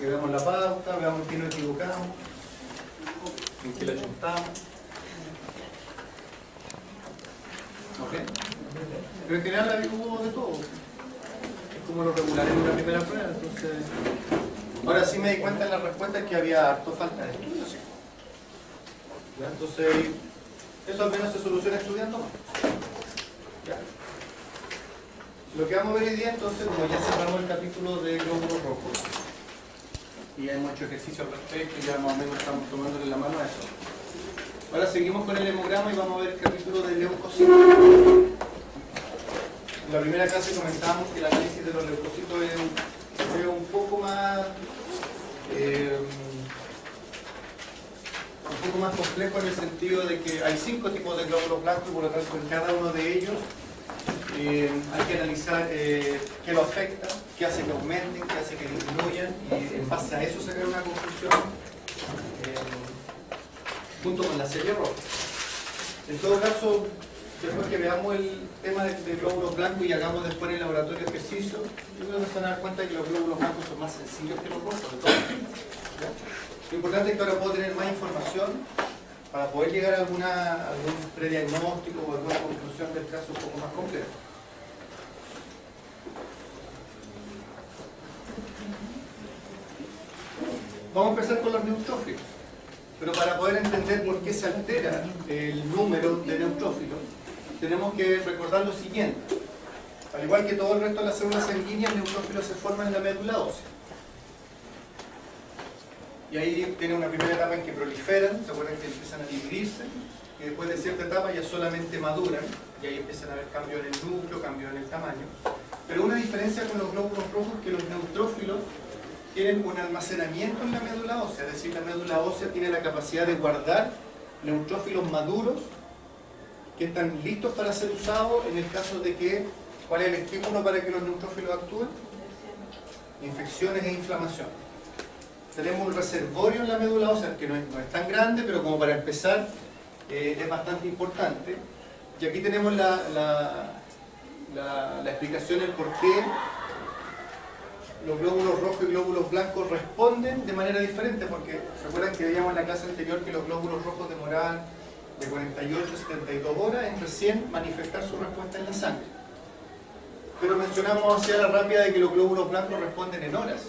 que veamos la pauta, veamos en qué nos equivocamos, en qué la chuntamos. ¿Ok? Pero en general hubo de todo. Es como lo regular en una primera prueba, entonces... Ahora sí me di cuenta en la respuesta que había harto falta de estudio, ¿sí? ¿Ya? Entonces, eso al menos se soluciona estudiando más. ¿Ya? Lo que vamos a ver hoy día, entonces, como ya cerramos el capítulo de glóbulos rojos, y ya hemos hecho ejercicio al respecto, y ya más o menos estamos tomándole la mano a eso. Ahora seguimos con el hemograma y vamos a ver el capítulo de leucocitos. En la primera clase comentábamos que el análisis de los leucocitos es un poco más complejo en el sentido de que hay 5 tipos de glóbulos blancos y por lo tanto en cada uno de ellos hay que analizar qué lo afecta, qué hace que aumenten, qué hace que disminuyan y en base a eso sacar una conclusión junto con la serie roja. En todo caso, después que veamos el tema de glóbulos blancos y hagamos después en el laboratorio ejercicio, yo creo que se van a dar cuenta de que los glóbulos blancos son más sencillos que los rojos. ¿Ya? Lo importante es que ahora puedo tener más información para poder llegar a algún prediagnóstico o alguna conclusión del caso un poco más complejo. Vamos a empezar con los neutrófilos. Pero para poder entender por qué se altera el número de neutrófilos, tenemos que recordar lo siguiente. Al igual que todo el resto de las células sanguíneas, neutrófilos se forman en la médula ósea. Y ahí tiene una primera etapa en que proliferan, se acuerdan que empiezan a dividirse, y después de cierta etapa ya solamente maduran, y ahí empiezan a haber cambios en el núcleo, cambios en el tamaño. Pero una diferencia con los glóbulos rojos es que los neutrófilos tienen un almacenamiento en la médula ósea, es decir, la médula ósea tiene la capacidad de guardar neutrófilos maduros que están listos para ser usados en el caso de que, ¿cuál es el estímulo para que los neutrófilos actúen? Infecciones e inflamación. Tenemos un reservorio en la médula ósea que no es tan grande, pero como para empezar es bastante importante. Y aquí tenemos la explicación, el por qué los glóbulos rojos y glóbulos blancos responden de manera diferente, porque recuerdan que veíamos en la clase anterior que los glóbulos rojos demoraban de 48 a 72 horas en recién manifestar su respuesta en la sangre. Pero mencionamos hacia la rápida de que los glóbulos blancos responden en horas.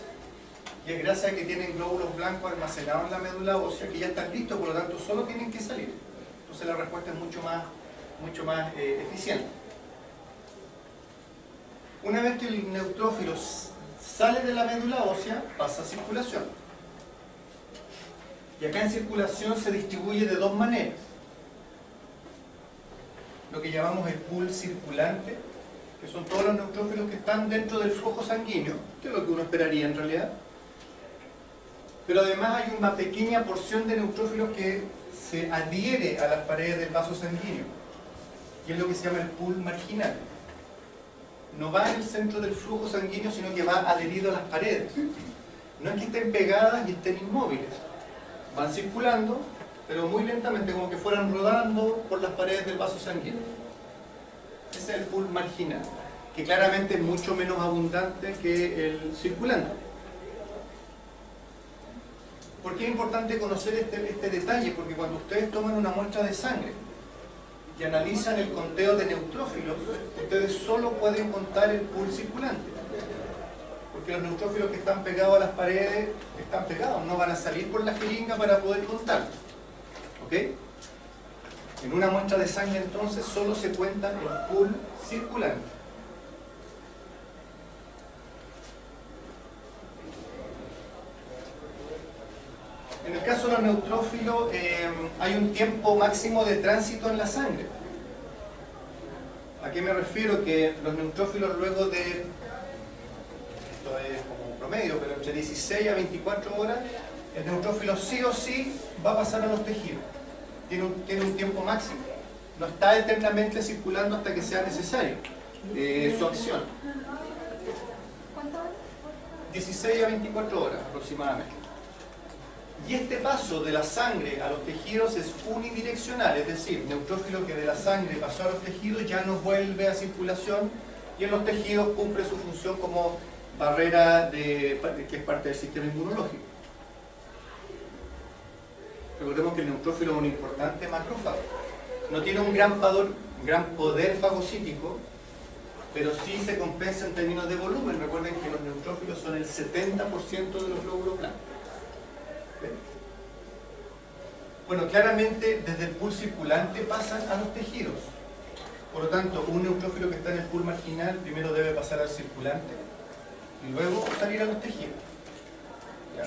Y es gracias a que tienen glóbulos blancos almacenados en la médula ósea que ya están listos, por lo tanto solo tienen que salir. Entonces la respuesta es mucho más eficiente. Una vez que el neutrófilo sale de la médula ósea, pasa a circulación. Y acá en circulación se distribuye de dos maneras. Lo que llamamos el pool circulante, que son todos los neutrófilos que están dentro del flujo sanguíneo, que es lo que uno esperaría en realidad. Pero además hay una pequeña porción de neutrófilos que se adhiere a las paredes del vaso sanguíneo, y es lo que se llama el pool marginal. No va en el centro del flujo sanguíneo, sino que va adherido a las paredes. No es que estén pegadas y estén inmóviles. Van circulando, pero muy lentamente, como que fueran rodando por las paredes del vaso sanguíneo. Ese es el pool marginal, que claramente es mucho menos abundante que el circulante. ¿Por qué es importante conocer este detalle? Porque cuando ustedes toman una muestra de sangre y analizan el conteo de neutrófilos, ustedes solo pueden contar el pool circulante. Porque los neutrófilos que están pegados a las paredes están pegados, no van a salir por la jeringa para poder contar. ¿Ok? En una muestra de sangre entonces solo se cuenta el pool circulante. En el caso de los neutrófilos hay un tiempo máximo de tránsito en la sangre. ¿A qué me refiero? Que los neutrófilos luego de, esto es como un promedio, pero entre 16 a 24 horas, el neutrófilo sí o sí va a pasar a los tejidos. Tiene un tiempo máximo. No está eternamente circulando hasta que sea necesario su acción. 16 a 24 horas aproximadamente. Y este paso de la sangre a los tejidos es unidireccional, es decir, neutrófilo que de la sangre pasó a los tejidos ya no vuelve a circulación y en los tejidos cumple su función como barrera que es parte del sistema inmunológico. Recordemos que el neutrófilo es un importante macrófago. No tiene un gran poder fagocítico, pero sí se compensa en términos de volumen. Recuerden que los neutrófilos son el 70% de los glóbulos blancos. ¿Ven? Bueno, claramente desde el pool circulante pasan a los tejidos. Por lo tanto, un neutrófilo que está en el pool marginal primero debe pasar al circulante y luego salir a los tejidos. ¿Ya?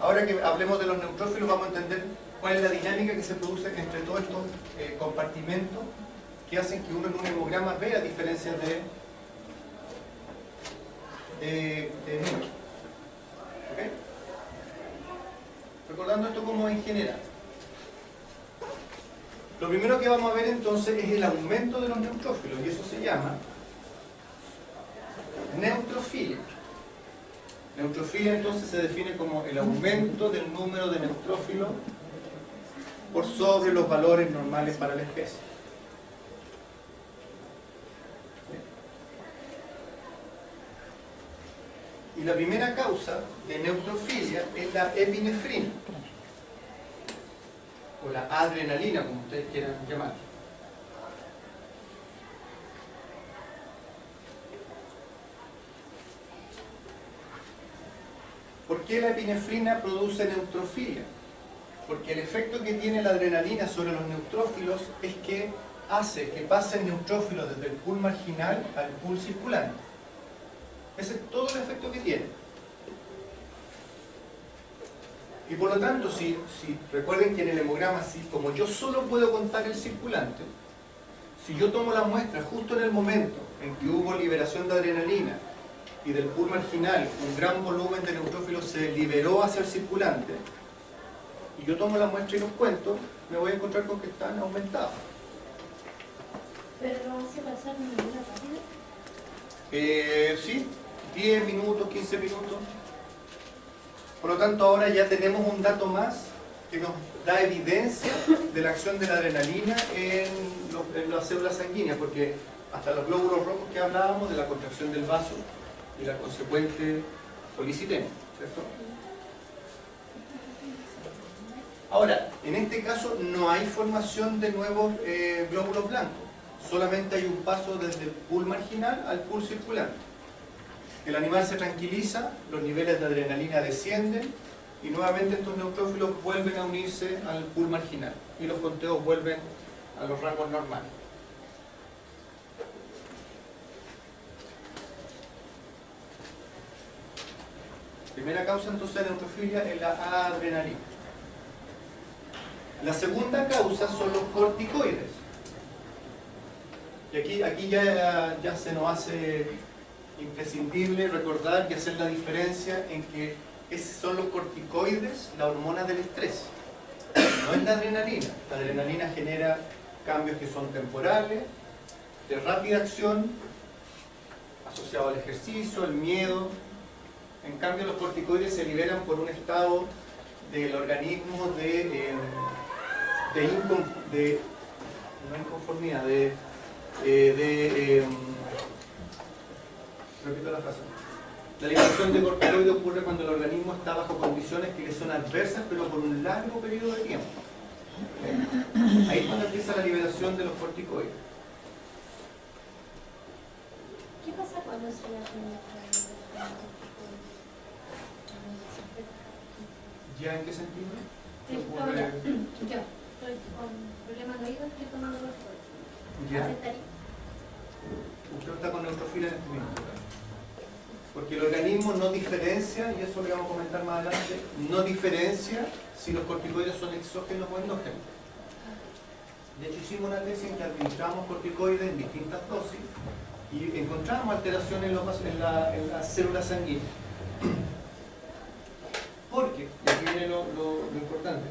Ahora que hablemos de los neutrófilos, vamos a entender cuál es la dinámica que se produce entre todos estos compartimentos que hacen que uno en un hemograma vea diferencias de números. ¿Okay? Recordando esto como en general. Lo primero que vamos a ver entonces es el aumento de los neutrófilos, y eso se llama neutrofilia. Neutrofilia entonces se define como el aumento del número de neutrófilos por sobre los valores normales para la especie. Y la primera causa de neutrofilia es la epinefrina, o la adrenalina, como ustedes quieran llamar. ¿Por qué la epinefrina produce neutrofilia? Porque el efecto que tiene la adrenalina sobre los neutrófilos es que hace que pasen neutrófilos desde el pool marginal al pool circulante. Ese es todo el efecto que tiene. Y por lo tanto, si recuerden que en el hemograma, como yo solo puedo contar el circulante, si yo tomo la muestra justo en el momento en que hubo liberación de adrenalina y del pool marginal un gran volumen de neutrófilos se liberó hacia el circulante, y yo tomo la muestra y los cuento, me voy a encontrar con que están aumentados. ¿Pero no hace pasar ninguna rápida? Sí, 10 minutos, 15 minutos. Por lo tanto, ahora ya tenemos un dato más que nos da evidencia de la acción de la adrenalina en las células sanguíneas, porque hasta los glóbulos rojos que hablábamos de la contracción del vaso y la consecuente policitemia, ¿cierto? Ahora, en este caso no hay formación de nuevos glóbulos blancos, solamente hay un paso desde el pool marginal al pool circulante. El animal se tranquiliza, los niveles de adrenalina descienden y nuevamente estos neutrófilos vuelven a unirse al pool marginal y los conteos vuelven a los rangos normales. Primera causa entonces de neutrofilia es la adrenalina. La segunda causa son los corticoides. Y aquí ya se nos hace imprescindible recordar y hacer la diferencia en que esos son los corticoides, la hormona del estrés. No es la adrenalina. La adrenalina genera cambios que son temporales, de rápida acción, asociados al ejercicio, al miedo. En cambio, los corticoides se liberan por un estado del organismo no inconformidad, repito la frase. La liberación de corticoides ocurre cuando el organismo está bajo condiciones que le son adversas, pero por un largo periodo de tiempo. Ahí es cuando empieza la liberación de los corticoides. ¿Qué pasa cuando se ¿Ya en qué sentido? ¿Qué Yo ocurre? estoy con problemas de oído, estoy tomando los ¿Ya? ¿aceptaría? Usted está con neutrofilia en este momento. Porque el organismo no diferencia, y eso lo vamos a comentar más adelante, no diferencia si los corticoides son exógenos o endógenos. De hecho, hicimos una tesis en que administramos corticoides en distintas dosis y encontramos alteraciones en las células sanguíneas. Porque, y aquí viene lo importante,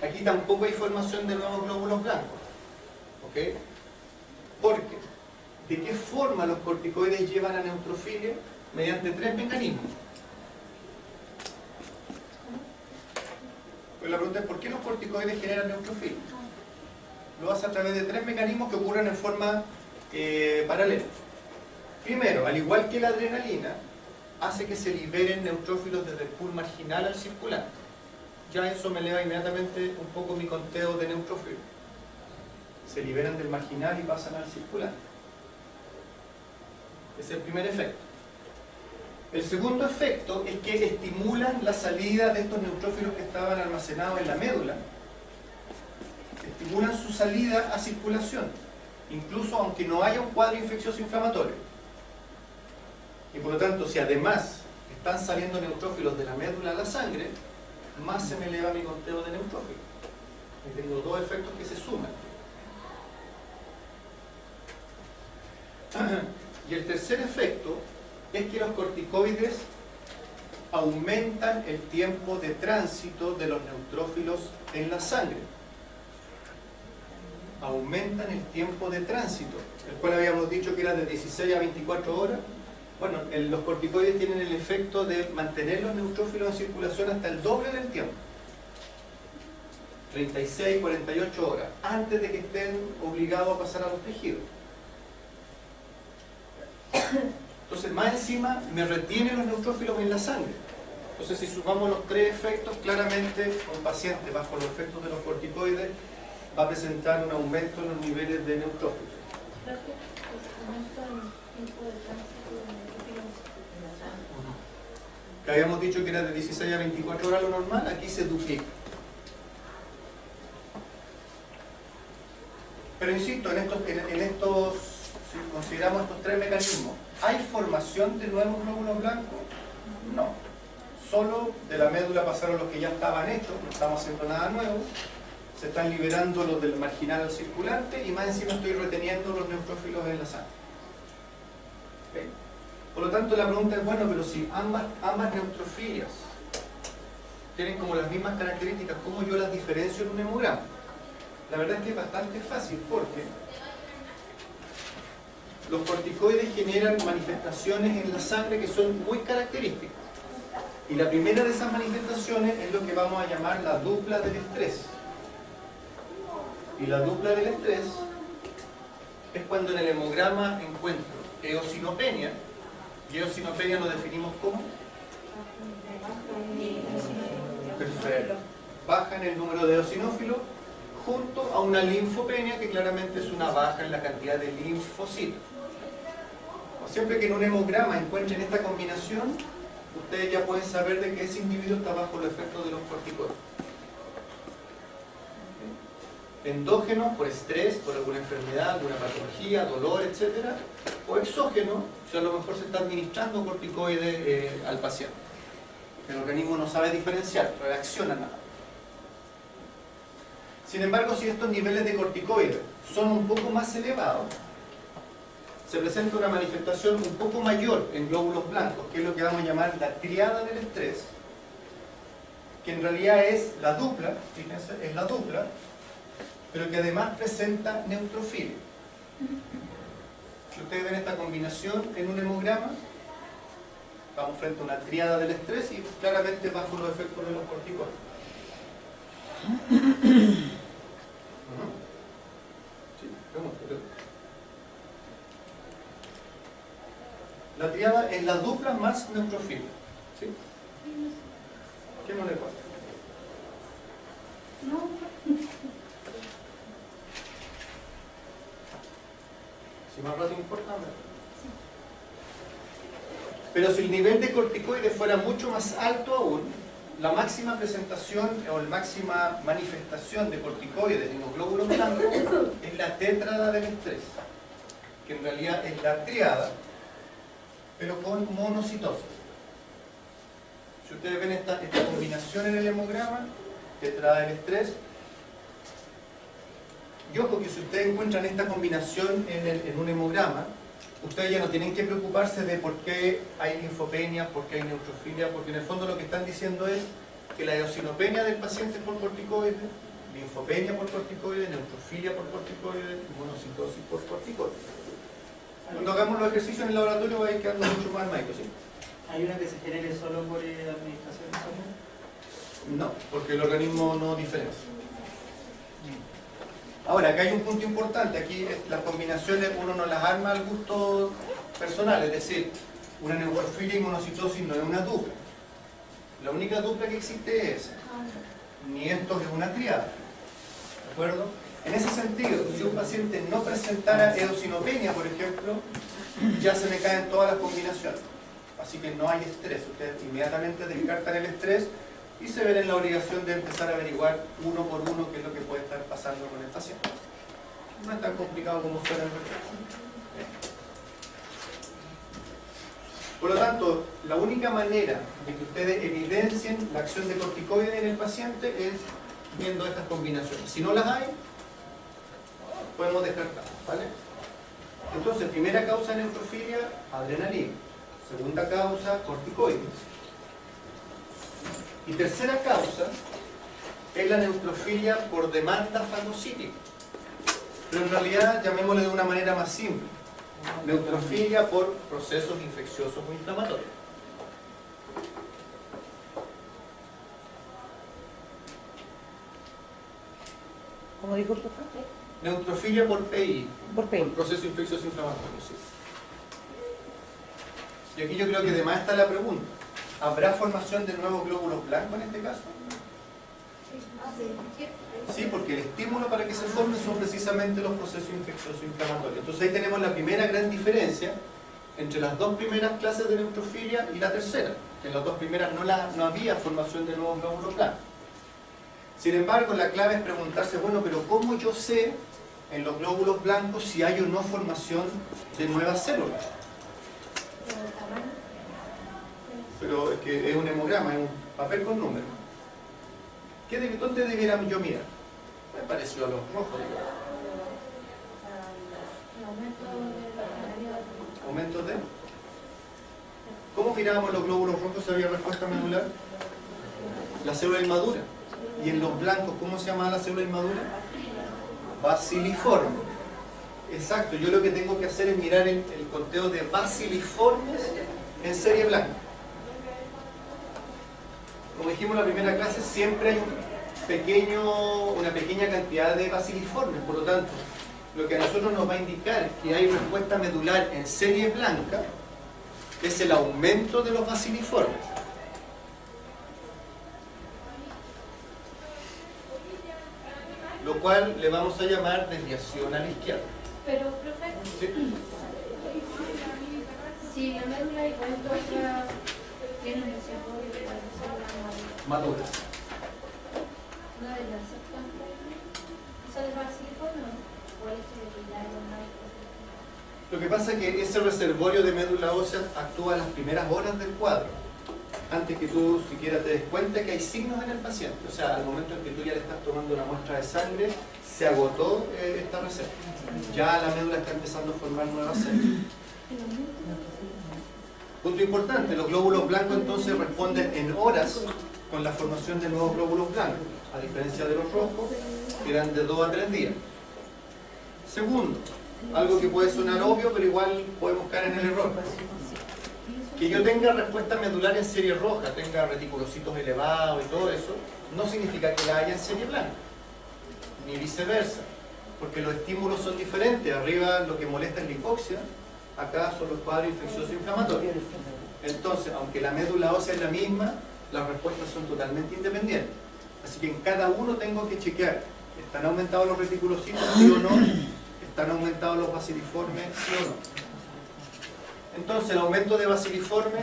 aquí tampoco hay formación de nuevos glóbulos blancos. ¿Ok? Porque, ¿de qué forma los corticoides llevan a neutrofilia? Mediante tres mecanismos. Pues la pregunta es, ¿por qué los corticoides generan neutrofilia? Lo hace a través de tres mecanismos que ocurren en forma paralela. Primero, al igual que la adrenalina, hace que se liberen neutrófilos desde el pool marginal al circulante. Ya eso me eleva inmediatamente un poco mi conteo de neutrófilos. Se liberan del marginal y pasan al circulante. Ese es el primer efecto. El segundo efecto es que estimulan la salida de estos neutrófilos que estaban almacenados en la médula. Estimulan su salida a circulación, incluso aunque no haya un cuadro infeccioso inflamatorio. Y por lo tanto, si además están saliendo neutrófilos de la médula a la sangre, más se me eleva mi conteo de neutrófilos. Y tengo dos efectos que se suman. Y el tercer efecto es que los corticoides aumentan el tiempo de tránsito de los neutrófilos en la sangre. Aumentan el tiempo de tránsito, el cual habíamos dicho que era de 16 a 24 horas. Bueno, los corticoides tienen el efecto de mantener los neutrófilos en circulación hasta el doble del tiempo. 36, 48 horas, antes de que estén obligados a pasar a los tejidos. Entonces, más encima, me retiene los neutrófilos en la sangre. Entonces, si sumamos los tres efectos, claramente un paciente bajo los efectos de los corticoides va a presentar un aumento en los niveles de neutrófilos. Que habíamos dicho que era de 16 a 24 horas lo normal, aquí se duplica. Pero insisto, en estos, si consideramos estos tres mecanismos, ¿hay formación de nuevos glóbulos blancos? No. Solo de la médula pasaron los que ya estaban hechos, no estamos haciendo nada nuevo. Se están liberando los del marginal al circulante y más encima estoy reteniendo los neutrófilos en la sangre. ¿Okay? Por lo tanto, la pregunta es, bueno, pero si ambas neutrofilias tienen como las mismas características, ¿cómo yo las diferencio en un hemograma? La verdad es que es bastante fácil porque los corticoides generan manifestaciones en la sangre que son muy características. Y la primera de esas manifestaciones es lo que vamos a llamar la dupla del estrés. Y la dupla del estrés es cuando en el hemograma encuentro eosinopenia, y eosinopenia lo definimos como perfecto, baja en el número de eosinófilos junto a una linfopenia que claramente es una baja en la cantidad de linfocitos. Siempre que en un hemograma encuentren esta combinación, ustedes ya pueden saber de que ese individuo está bajo los efectos de los corticoides. Endógeno, por estrés, por alguna enfermedad, alguna patología, dolor, etc. O exógeno, si a lo mejor se está administrando corticoide al paciente. El organismo no sabe diferenciar, reacciona nada. Sin embargo, si estos niveles de corticoides son un poco más elevados, se presenta una manifestación un poco mayor en glóbulos blancos, que es lo que vamos a llamar la triada del estrés, que en realidad es la dupla, fíjense, es la dupla, pero que además presenta neutrofilia. Si ustedes ven esta combinación en un hemograma, estamos frente a una triada del estrés y claramente bajo los efectos de los corticoides. Sí, la triada es la dupla más neutrofilia. ¿Sí? ¿Qué no le pasa? No. Si más rato importa, pero si el nivel de corticoides fuera mucho más alto aún, la máxima presentación o la máxima manifestación de corticoides en los glóbulos blancos es la tétrada del estrés, que en realidad es la triada, pero con monocitosis. Si ustedes ven esta combinación en el hemograma, tétrada del estrés, y ojo que si ustedes encuentran esta combinación en un hemograma, ustedes ya no tienen que preocuparse de por qué hay linfopenia, por qué hay neutrofilia, porque en el fondo lo que están diciendo es que la eosinopenia del paciente es por corticoides, linfopenia por corticoides, neutrofilia por corticoides, monocitosis por corticoides. Cuando hagamos los ejercicios en el laboratorio va a ir quedando mucho más armaico, ¿sí? ¿Hay una que se genere solo por administración de hormonas? No, porque el organismo no diferencia. Ahora, acá hay un punto importante, aquí las combinaciones uno no las arma al gusto personal, es decir, una neutrofilia y monocitosis no es una dupla. La única dupla que existe es esa. Ni esto es una triada. ¿De acuerdo? En ese sentido, si un paciente no presentara eosinopenia, por ejemplo, ya se me caen todas las combinaciones. Así que no hay estrés. Ustedes inmediatamente descartan el estrés y se ven en la obligación de empezar a averiguar uno por uno qué es lo que puede estar pasando con el paciente. No es tan complicado como suena en realidad. Por lo tanto, la única manera de que ustedes evidencien la acción de corticoides en el paciente es viendo estas combinaciones. Si no las hay, podemos descartar, ¿vale? Entonces, primera causa de neutrofilia, adrenalina. Segunda causa, corticoides. Y tercera causa es la neutrofilia por demanda fagocítica. Pero en realidad, llamémosle de una manera más simple. Neutrofilia por procesos infecciosos o inflamatorios. ¿Cómo dijo el profesor? Neutrofilia por PI. Por PI. Por proceso infeccioso inflamatorio, sí. Y aquí yo creo que además está la pregunta. ¿Habrá formación de nuevos glóbulos blancos en este caso? Sí, porque el estímulo para que se formen son precisamente los procesos infecciosos inflamatorios. Entonces ahí tenemos la primera gran diferencia entre las dos primeras clases de neutrofilia y la tercera. En las dos primeras no había formación de nuevos glóbulos blancos. Sin embargo, la clave es preguntarse, bueno, pero ¿cómo yo sé en los glóbulos blancos si hay o no formación de nuevas células? Pero es que es un hemograma, es un papel con números. ¿Dónde debiera yo mirar? Me pareció a los rojos. ¿Aumento de? ¿Cómo mirábamos los glóbulos rojos si había respuesta medular? La célula inmadura. ¿Y en los blancos cómo se llama la célula inmadura? Baciliforme. Exacto, yo lo que tengo que hacer es mirar el conteo de baciliformes en serie blanca. Como dijimos en la primera clase, siempre hay una pequeña cantidad de baciliformes, por lo tanto, lo que a nosotros nos va a indicar que hay respuesta medular en serie blanca es el aumento de los baciliformes. Lo cual le vamos a llamar desviación a la izquierda. Pero, profe, ¿Sí? si la médula igual que otra tiene un desarrollo de la célula Madura. ¿no debería ser tanto eso de baciliforme o el hecho de que ya no hay? Lo que pasa es que ese reservorio de médula ósea actúa a las primeras horas del cuadro, antes que tú siquiera te des cuenta que hay signos en el paciente. O sea, al momento en que tú ya le estás tomando una muestra de sangre, se agotó esta reserva. Ya la médula está empezando a formar nuevas células. Punto importante, los glóbulos blancos entonces responden en horas con la formación de nuevos glóbulos blancos, a diferencia de los rojos, que eran de 2 a 3 días. Segundo, algo que puede sonar obvio, pero igual podemos caer en el error. Que yo tenga respuesta medular en serie roja, tenga reticulocitos elevados y todo eso, no significa que la haya en serie blanca, ni viceversa, porque los estímulos son diferentes. Arriba lo que molesta es la hipoxia, acá son los cuadros infecciosos inflamatorios. Entonces, aunque la médula ósea es la misma, las respuestas son totalmente independientes. Así que en cada uno tengo que chequear, ¿están aumentados los reticulocitos, sí o no? ¿Están aumentados los baciliformes, sí o no? Entonces el aumento de baciliforme,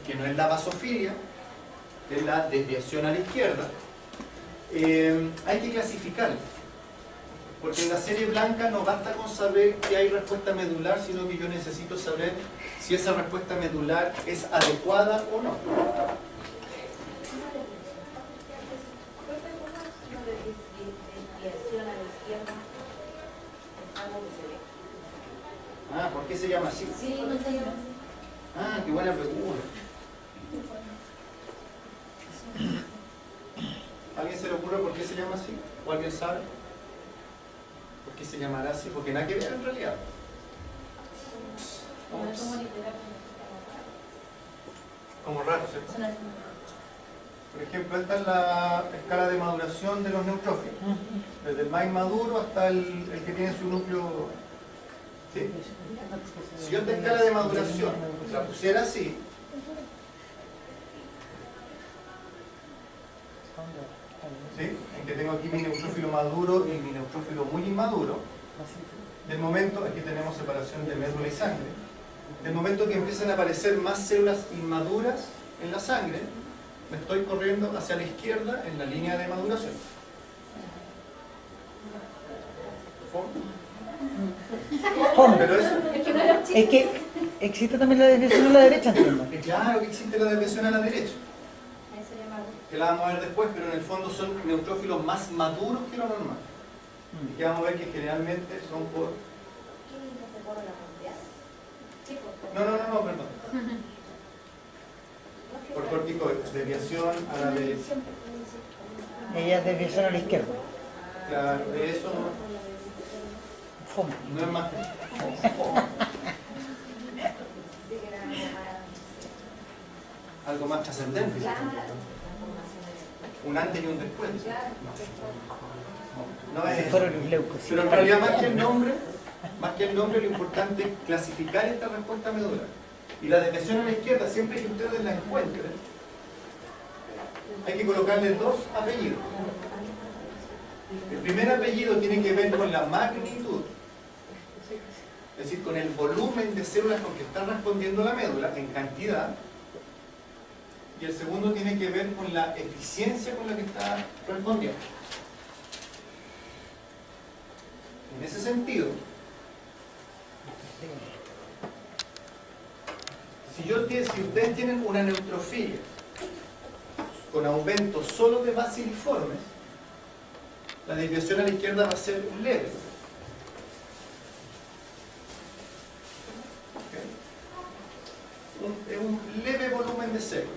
que no es la basofilia, es la desviación a la izquierda, hay que clasificarlo. Porque en la serie blanca no basta con saber que hay respuesta medular, sino que yo necesito saber si esa respuesta medular es adecuada o no. Ah, ¿por qué se llama así? Sí, no se llama. Ah, qué buena pregunta. ¿Alguien se le ocurre por qué se llama así? ¿O alguien sabe? ¿Por qué se llamará así? Porque nada que ver en realidad. Como raro, ¿cierto? Por ejemplo, esta es la escala de maduración de los neutrófilos. Desde el más inmaduro hasta el que tiene su núcleo ¿Sí? Si yo esta escala de maduración la pusiera así, ¿sí? En que tengo aquí mi neutrófilo maduro y mi neutrófilo muy inmaduro, del momento, aquí tenemos separación de médula y sangre, del momento que empiezan a aparecer más células inmaduras en la sangre, me estoy corriendo hacia la izquierda en la línea de maduración. ¿Cómo? Pero eso, Es que existe también la desviación a la derecha, entiendo. claro que existe la desviación a la derecha, Ahí se llama. que la vamos a ver después, pero en el fondo son neutrófilos más maduros que lo normal. Y que vamos a ver que generalmente son por... ¿Qué líneas de borra la mundial? Sí, No, perdón. Por corticoides, desviación a la derecha. Ella es desviación a la izquierda. Claro, eso Fome. no es más. Algo más trascendente. Un antes y un después. No Si es. fueron los leucocitos. Pero en realidad más que el nombre, lo importante es clasificar esta respuesta medular. Y la desviación a la izquierda, siempre que ustedes la encuentren, hay que colocarle dos apellidos. El primer apellido tiene que ver con la magnitud, es decir, con el volumen de células con que está respondiendo la médula en cantidad, y el segundo tiene que ver con la eficiencia con la que está respondiendo. En ese sentido, si ustedes tienen una neutrofilia con aumento solo de baciliformes, la desviación a la izquierda va a ser leve. Es un leve volumen de células.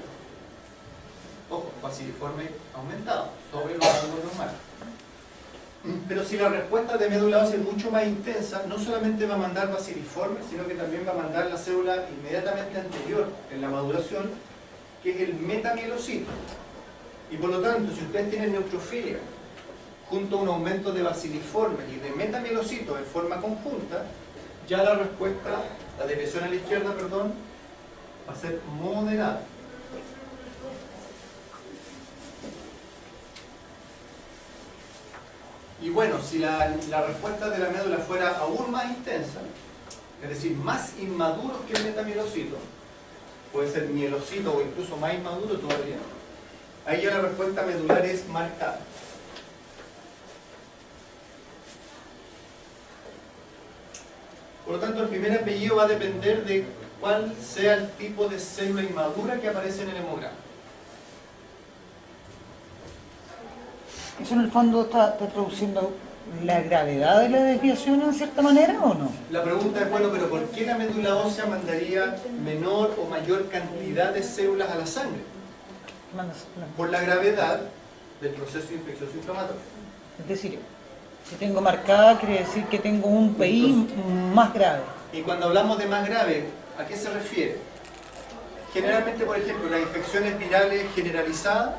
Ojo, baciliforme aumentado sobre los valores normales. Pero si la respuesta de médula ósea es mucho más intensa, no solamente va a mandar baciliforme, sino que también va a mandar la célula inmediatamente anterior en la maduración, que es el metamielocito. Y por lo tanto, si ustedes tienen neutrofilia junto a un aumento de baciliforme y de metamielocitos en forma conjunta, ya la respuesta, la desviación a la izquierda, perdón, va a ser moderada. Y bueno, si la respuesta de la médula fuera aún más intensa, es decir, más inmaduros que el metamielocito, puede ser mielocito o incluso más inmaduro todavía, ahí ya la respuesta medular es marcada. Por lo tanto, el primer apellido va a depender de cuál sea el tipo de célula inmadura que aparece en el hemograma. ¿Eso en el fondo está traduciendo la gravedad de la desviación en cierta manera o no? La pregunta es, bueno, pero ¿por qué la médula ósea mandaría menor o mayor cantidad de células a la sangre? Por la gravedad del proceso infeccioso inflamatorio. Es decir, si tengo marcada quiere decir que tengo un PI más grave. Y cuando hablamos de más grave, ¿a qué se refiere? Generalmente, por ejemplo, las infecciones virales generalizadas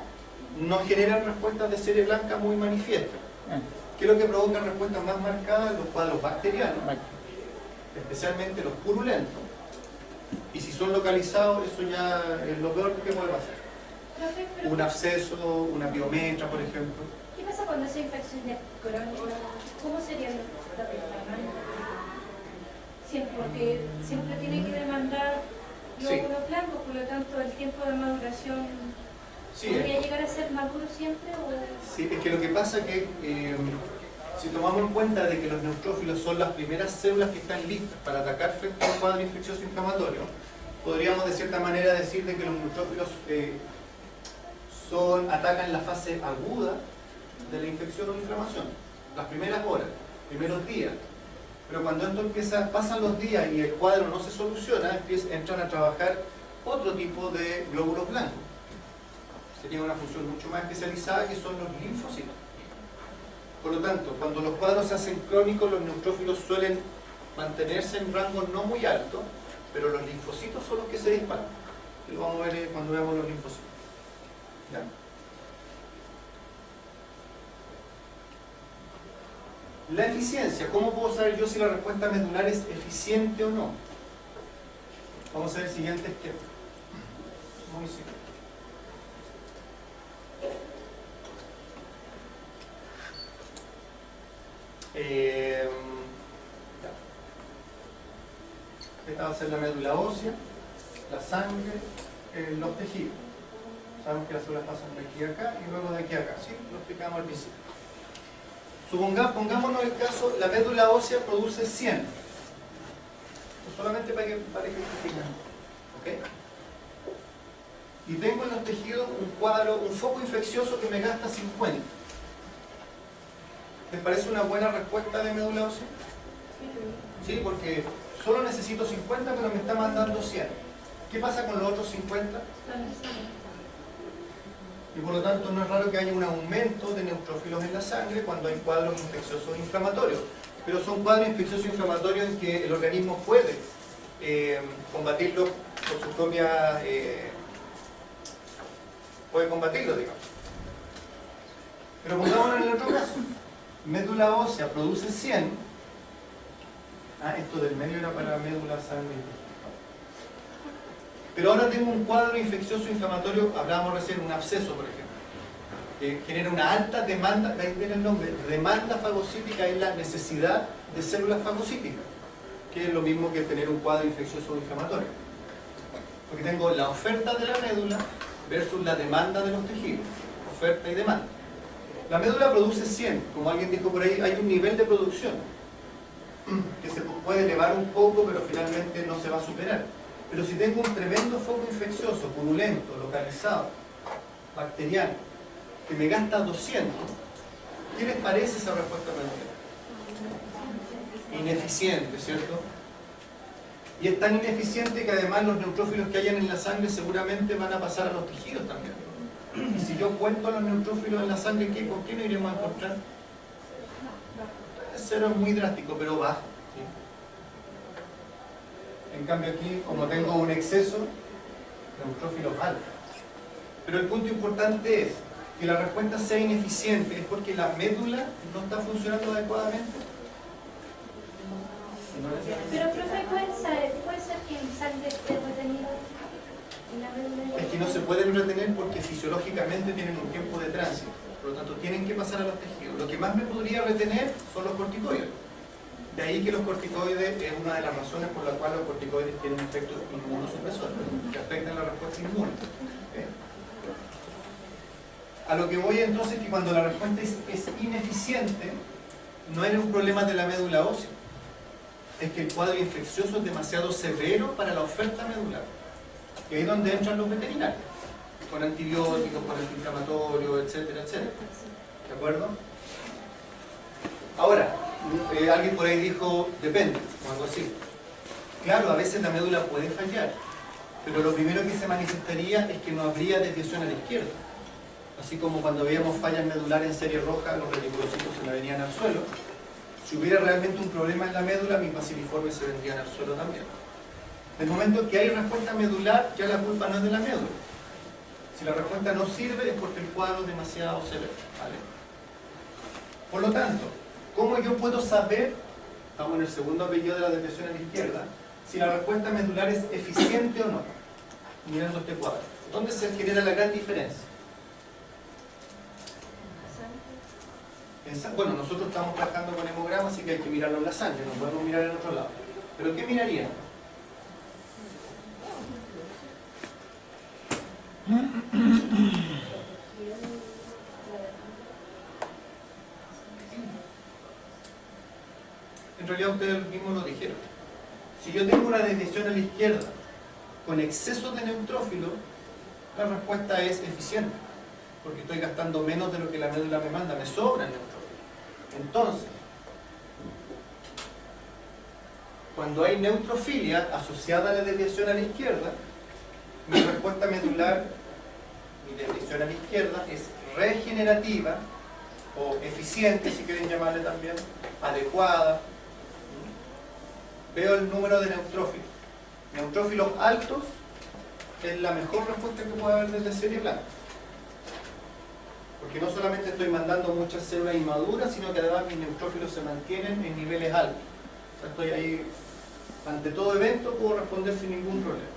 no generan respuestas de serie blanca muy manifiestas. ¿Qué es lo que provoca respuestas más marcadas? Los cuadros bacterianos, especialmente los purulentos. Y si son localizados, eso ya es lo peor que puede pasar. Profe, pero Un absceso, una piometra, por ejemplo. ¿qué pasa cuando esa infección ya es crónica? ¿Cómo sería la tratamiento? Siempre, porque siempre tiene que demandar glóbulos blancos, por lo tanto el tiempo de maduración Sí, podría llegar a ser maduro siempre o... sí, es que lo que pasa es que si tomamos en cuenta de que los neutrófilos son las primeras células que están listas para atacar frente a un cuadro infeccioso inflamatorio, podríamos de cierta manera decir de que los neutrófilos atacan la fase aguda de la infección o inflamación, las primeras horas, primeros días. Pero cuando esto pasan los días y el cuadro no se soluciona, entran a trabajar otro tipo de glóbulos blancos. Se tiene una función mucho más especializada que son los linfocitos. Por lo tanto, cuando los cuadros se hacen crónicos, los neutrófilos suelen mantenerse en rangos no muy altos, pero los linfocitos son los que se disparan. Y lo vamos a ver cuando veamos los linfocitos. ¿Ya? La eficiencia, ¿cómo puedo saber yo si la respuesta medular es eficiente o no? Vamos a ver el siguiente esquema. Muy simple. Esta va a ser la médula ósea, la sangre, los tejidos. Sabemos que las células pasan de aquí a acá y luego de aquí a acá, ¿sí? Lo explicamos al principio. Pongámonos el caso, la médula ósea produce 100. Esto solamente para que ejemplifiquen. ¿Ok? Y tengo en los tejidos un foco infeccioso que me gasta 50. ¿Les parece una buena respuesta de médula ósea? Sí, porque solo necesito 50, pero me está mandando 100. ¿Qué pasa con los otros 50? Y por lo tanto no es raro que haya un aumento de neutrófilos en la sangre cuando hay cuadros infecciosos inflamatorios. Pero son cuadros infecciosos inflamatorios en que el organismo puede combatirlo por su propia... puede combatirlo, digamos. Pero pongámonos en el otro caso. Médula ósea produce 100. Esto del medio era para médula sangre. Pero ahora tengo un cuadro infeccioso inflamatorio, hablábamos recién, un absceso, por ejemplo, que genera una alta demanda, de ahí viene el nombre, demanda fagocítica, es la necesidad de células fagocíticas, que es lo mismo que tener un cuadro infeccioso inflamatorio. Porque tengo la oferta de la médula versus la demanda de los tejidos, oferta y demanda. La médula produce 100, como alguien dijo por ahí, hay un nivel de producción que se puede elevar un poco, pero finalmente no se va a superar. Pero si tengo un tremendo foco infeccioso, purulento, localizado, bacteriano, que me gasta 200, ¿qué les parece esa respuesta medular? Ineficiente, ¿cierto? Y es tan ineficiente que además los neutrófilos que hayan en la sangre seguramente van a pasar a los tejidos también. Y si yo cuento los neutrófilos en la sangre, ¿con qué nos iremos a encontrar? Cero es muy drástico, pero bajo. ¿Sí? En cambio aquí, como tengo un exceso, neutrófilos altos. Pero el punto importante es que la respuesta sea ineficiente, es porque la médula no está funcionando adecuadamente. Pero profe, ¿puede ser que el sangre esté retenido en la médula? Es que no se pueden retener porque fisiológicamente tienen un tiempo de tránsito. Por lo tanto, tienen que pasar a los tejidos. Lo que más me podría retener son los corticoides. De ahí que los corticoides es una de las razones por las cuales los corticoides tienen un efecto inmunosupresor, que afectan la respuesta inmune. A lo que voy entonces es que cuando la respuesta es ineficiente, no es un problema de la médula ósea. Es que el cuadro infeccioso es demasiado severo para la oferta medular. Y ahí es donde entran los veterinarios, con antibióticos, con antiinflamatorios, etcétera, etcétera. ¿De acuerdo? Ahora, alguien por ahí dijo, depende, o algo así. Claro, a veces la médula puede fallar, pero lo primero que se manifestaría es que no habría desviación a la izquierda. Así como cuando veíamos fallas medulares en serie roja, los reticulocitos se me venían al suelo. Si hubiera realmente un problema en la médula, mis baciliformes se vendrían al suelo también. Del momento que hay respuesta medular, ya la culpa no es de la médula. Si la respuesta no sirve es porque el cuadro es demasiado severo, ¿vale? Por lo tanto, ¿cómo yo puedo saber, estamos en el segundo apellido de la desviación a la izquierda, si la respuesta medular es eficiente o no? Mirando este cuadro. ¿Dónde se genera la gran diferencia? Bueno, nosotros estamos trabajando con hemograma, así que hay que mirarlo en la sangre, no podemos mirar en otro lado. ¿Pero qué mirarían? En realidad ustedes mismos lo dijeron. Si yo tengo una desviación a la izquierda con exceso de neutrófilo, la respuesta es eficiente, porque estoy gastando menos de lo que la médula me manda, me sobran neutrófilos. Entonces, cuando hay neutrofilia asociada a la desviación a la izquierda, mi respuesta medular, mi desviación a la izquierda, es regenerativa o eficiente, si quieren llamarle también, adecuada. Veo el número de neutrófilos. Neutrófilos altos es la mejor respuesta que puede haber desde serie blanca. Porque no solamente estoy mandando muchas células inmaduras, sino que además mis neutrófilos se mantienen en niveles altos. O sea, estoy ahí, ante todo evento puedo responder sin ningún problema.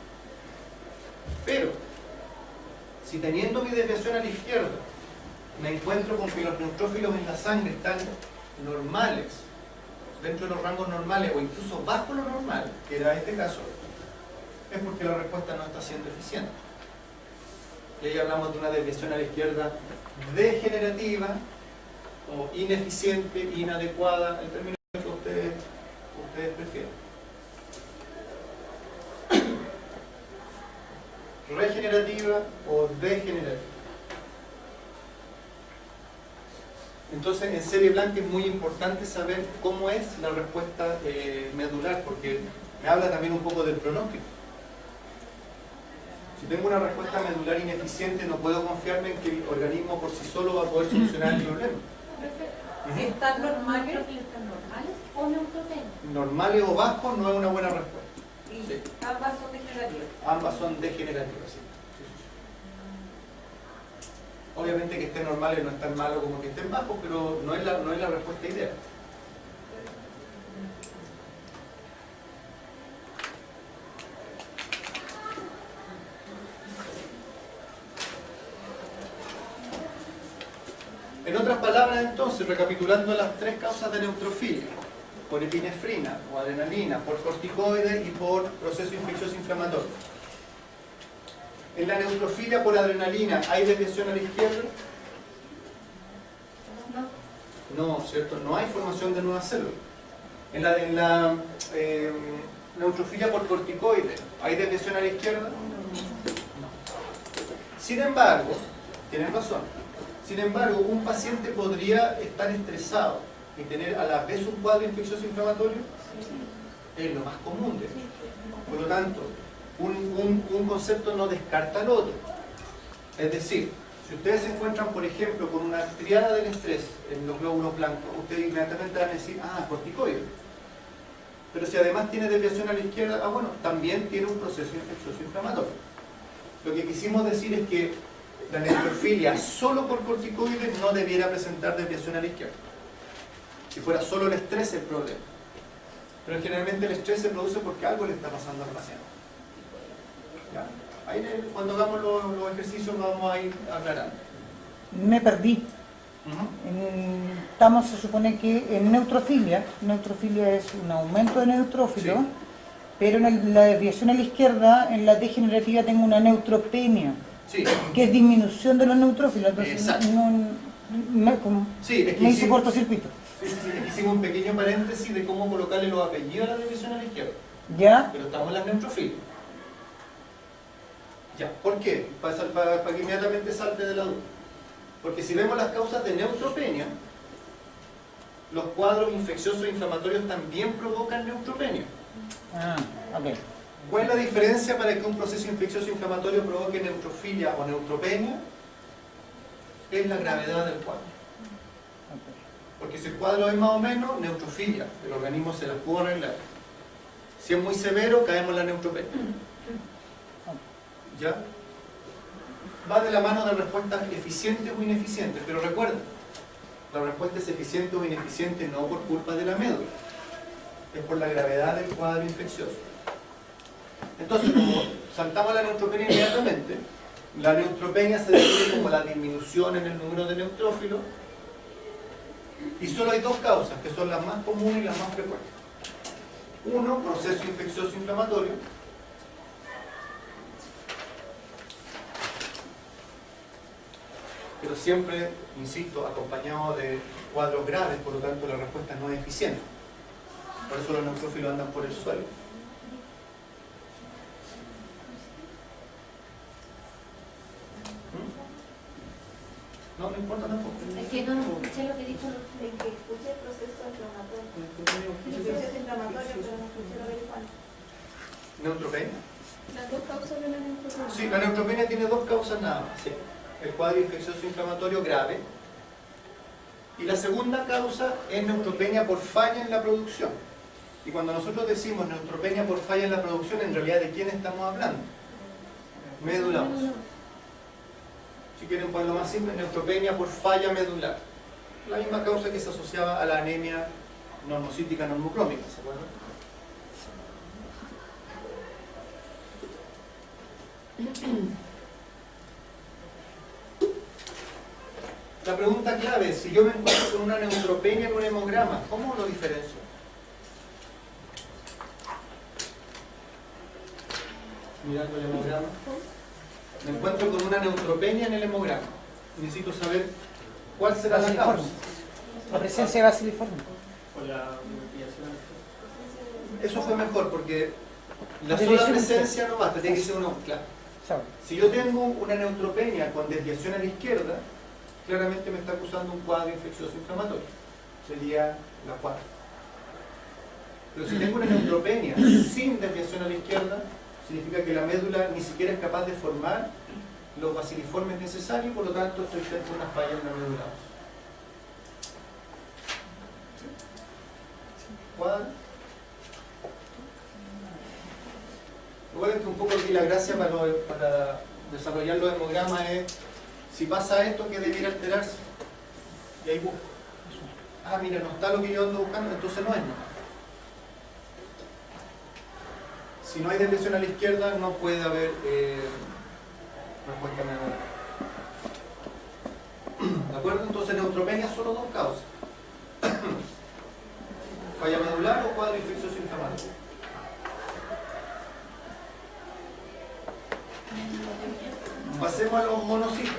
Pero, si teniendo mi desviación a la izquierda, me encuentro con que los neutrófilos en la sangre están normales, dentro de los rangos normales o incluso bajo lo normal, que era este caso, es porque la respuesta no está siendo eficiente. Y ahí hablamos de una desviación a la izquierda degenerativa o ineficiente, inadecuada, el término que ustedes prefieren. Regenerativa o degenerativa. Entonces, en serie blanca es muy importante saber cómo es la respuesta medular, porque me habla también un poco del pronóstico. Si tengo una respuesta medular ineficiente, no puedo confiarme en que el organismo por sí solo va a poder solucionar el problema. Si están normales, ¿Están normales o neutropenias? Normales o bajos no es una buena respuesta. y Sí. ambas son degenerativas. Ambas son degenerativas, sí. Obviamente que estén normales no es tan malo como que estén bajos, pero no es la respuesta ideal. En otras palabras, entonces, recapitulando las tres causas de neutrofilia, por epinefrina o adrenalina, por corticoides y por proceso infeccioso inflamatorio. En la neutrofilia por adrenalina, ¿hay desviación a la izquierda? No, ¿cierto? No hay formación de nuevas células. En la neutrofilia por corticoides, ¿hay desviación a la izquierda? No. Sin embargo, tienen razón, sin embargo, un paciente podría estar estresado y tener a la vez un cuadro infeccioso inflamatorio. Es lo más común de esto. Por lo tanto, un concepto no descarta al otro. Es decir, si ustedes se encuentran, por ejemplo, con una triada del estrés en los glóbulos blancos, ustedes inmediatamente van a decir, corticoide. Pero si además tiene desviación a la izquierda, bueno, también tiene un proceso infeccioso inflamatorio. Lo que quisimos decir es que la neutrofilia solo por corticoides no debiera presentar desviación a la izquierda. Si fuera solo el estrés el problema. Pero generalmente el estrés se produce porque algo le está pasando al paciente. ¿Ya? Ahí cuando hagamos los ejercicios vamos a ir aclarando. Me perdí. Estamos, se supone que en neutrofilia es un aumento de neutrófilos, Sí. pero en la desviación a la izquierda, en la degenerativa tengo una neutropenia, Sí, que es disminución de los neutrófilos. Entonces Exacto. sí, es que me hizo hicimos, cortocircuito. hicimos un pequeño paréntesis de cómo colocarle los apellidos a la desviación a la izquierda. ¿Ya? Pero estamos en las neutrofilias. Ya, ¿por qué? Para que inmediatamente salte de la duda. Porque si vemos las causas de neutropenia, los cuadros infecciosos e inflamatorios también provocan neutropenia. Ok. ¿Cuál es la diferencia para que un proceso infeccioso inflamatorio provoque neutrofilia o neutropenia? Es la gravedad del cuadro. Porque si el cuadro es más o menos, neutrofilia, el organismo se las puede arreglar. Si es muy severo, caemos en la neutropenia. ¿Ya? Va de la mano de respuestas eficientes o ineficientes, pero recuerda, la respuesta es eficiente o ineficiente no por culpa de la médula, es por la gravedad del cuadro infeccioso. Entonces, como saltamos a la neutropenia inmediatamente, la neutropenia se define como la disminución en el número de neutrófilos, y solo hay dos causas, que son las más comunes y las más frecuentes. Uno, proceso infeccioso inflamatorio. Pero siempre, insisto, acompañado de cuadros graves, por lo tanto la respuesta no es eficiente. Por eso los neutrófilos andan por el suelo. No, no importa tampoco. Es que no escuché lo que dijo. En que escuché el proceso inflamatorio. El proceso inflamatorio, pero no escuché lo que dijo antes. ¿Neutropenia? Las dos causas de la neutropenia. Sí, la neutropenia tiene dos causas nada más. Sí. El cuadro infeccioso inflamatorio grave. Y la segunda causa es neutropenia por falla en la producción. Y cuando nosotros decimos neutropenia por falla en la producción, en realidad ¿de quién estamos hablando? Médula ósea. Si quieren ponerlo más simple, neutropenia por falla medular. La misma causa que se asociaba a la anemia normocítica normocrómica, ¿se acuerdan? La pregunta clave es, si yo me encuentro con una neutropenia en un hemograma, ¿cómo lo diferencio? Mirando el hemograma. Me encuentro con una neutropenia en el hemograma. Necesito saber cuál será la causa. La presencia de baciliforme. Por la investigación. Eso fue mejor porque la Debe sola ser un presencia no basta, tiene que ser uno claro. ¿Sabe? Si yo tengo una neutropenia con desviación a la izquierda, claramente me está acusando un cuadro infeccioso inflamatorio. Sería la 4. Pero si tengo una neutropenia sin desviación a la izquierda, significa que la médula ni siquiera es capaz de formar los baciliformes necesarios, por lo tanto estoy frente a una falla en la médula ósea. ¿Cuadra? Recuerden que un poco aquí la gracia para desarrollar los hemogramas es, si pasa esto, ¿qué debiera alterarse? Y ahí busco. Ah, mira, no está lo que yo ando buscando, entonces no es nada. Si no hay desviación a la izquierda, no puede haber respuesta medular. ¿De acuerdo? Entonces, neutropenia solo dos causas. Falla medular o cuadro infeccioso inflamatorio. Pasemos a los monocitos.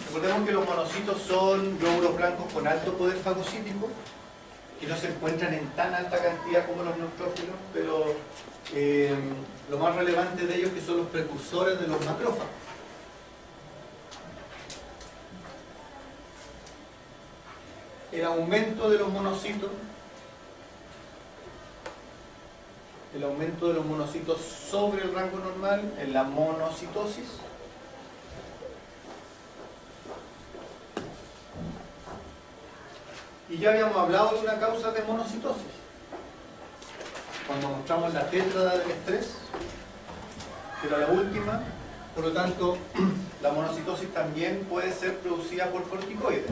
Recordemos que los monocitos son glóbulos blancos con alto poder fagocítico, que no se encuentran en tan alta cantidad como los neutrófilos, pero lo más relevante de ellos es que son los precursores de los macrófagos. El aumento de los monocitos sobre el rango normal en la monocitosis y ya habíamos hablado de una causa de monocitosis cuando mostramos la tétrada del estrés, que era la última. Por lo tanto, la monocitosis también puede ser producida por corticoides.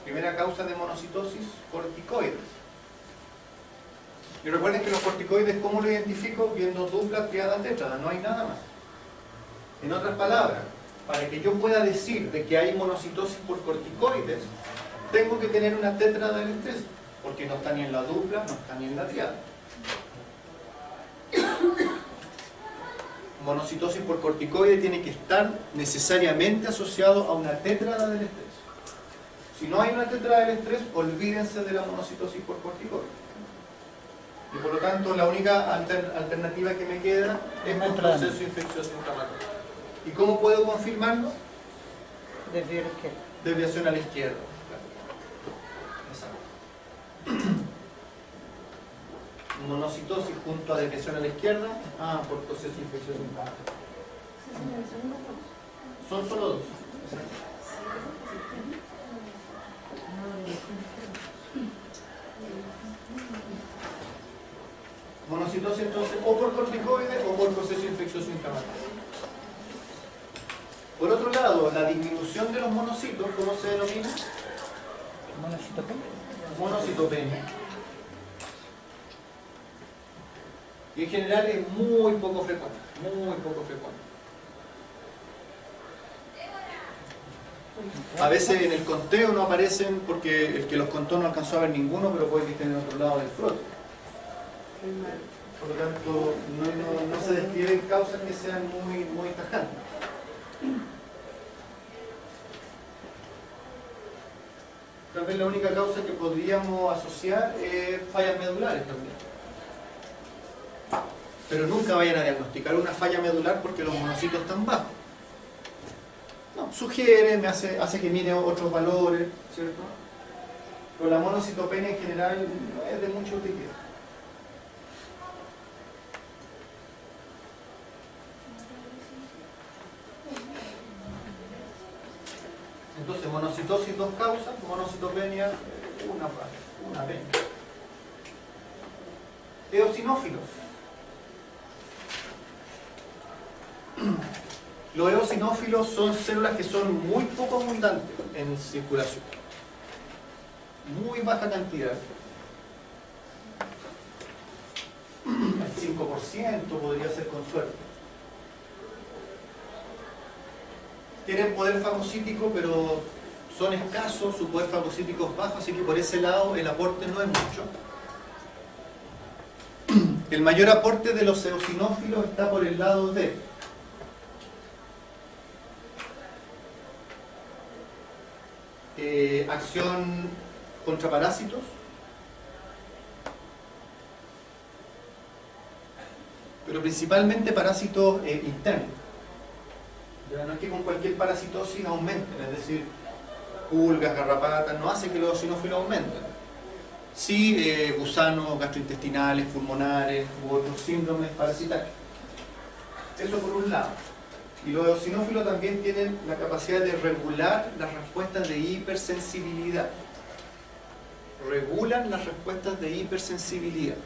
Primera causa de monocitosis, corticoides. Y recuerden que los corticoides, ¿cómo lo identifico? Viendo dupla, triada, tétrada, no hay nada más. En otras palabras, para que yo pueda decir de que hay monocitosis por corticoides, tengo que tener una tétrada del estrés, porque no está ni en la dupla, no está ni en la triada. Monocitosis por corticoide tiene que estar necesariamente asociado a una tétrada del estrés. Si no hay una tétrada del estrés, olvídense de la monocitosis por corticoide. Y por lo tanto, la única alternativa que me queda es un proceso infeccioso inflamatorio. ¿Y cómo puedo confirmarlo? Desviación a la izquierda. Exacto. Monocitosis junto a desviación a la izquierda. Por proceso infeccioso inflamatorio. Son solo dos. Exacto. Monocitosis entonces o por corticoide o por proceso infeccioso inflamatorio. Por otro lado, la disminución de los monocitos, ¿cómo se denomina? Monocitopenia. Y en general es muy poco frecuente, muy poco frecuente. A veces en el conteo no aparecen porque el que los contó no alcanzó a ver ninguno, pero puede que estén en otro lado del frote. Por lo tanto, no se describen causas que sean muy tajantes. Tal vez la única causa que podríamos asociar es fallas medulares también. Pero nunca vayan a diagnosticar una falla medular porque los monocitos están bajos. No, sugiere, hace que mire otros valores, ¿cierto? Pero la monocitopenia en general no es de mucha utilidad. Entonces, monocitosis, dos causas, monocitopenia, una vena. Eosinófilos. Los eosinófilos son células que son muy poco abundantes en circulación. Muy baja cantidad. El 5% podría ser con suerte. Tienen poder fagocítico, pero son escasos, su poder fagocítico es bajo, así que por ese lado el aporte no es mucho. El mayor aporte de los eosinófilos está por el lado de acción contra parásitos, pero principalmente parásitos internos. Ya no es que con cualquier parasitosis aumenten, es decir, pulgas, garrapatas, no hace que los eosinófilos aumenten. Sí, gusanos gastrointestinales, pulmonares u otros síndromes parasitarios. Eso por un lado. Y los eosinófilos también tienen la capacidad de regular las respuestas de hipersensibilidad. Regulan las respuestas de hipersensibilidad.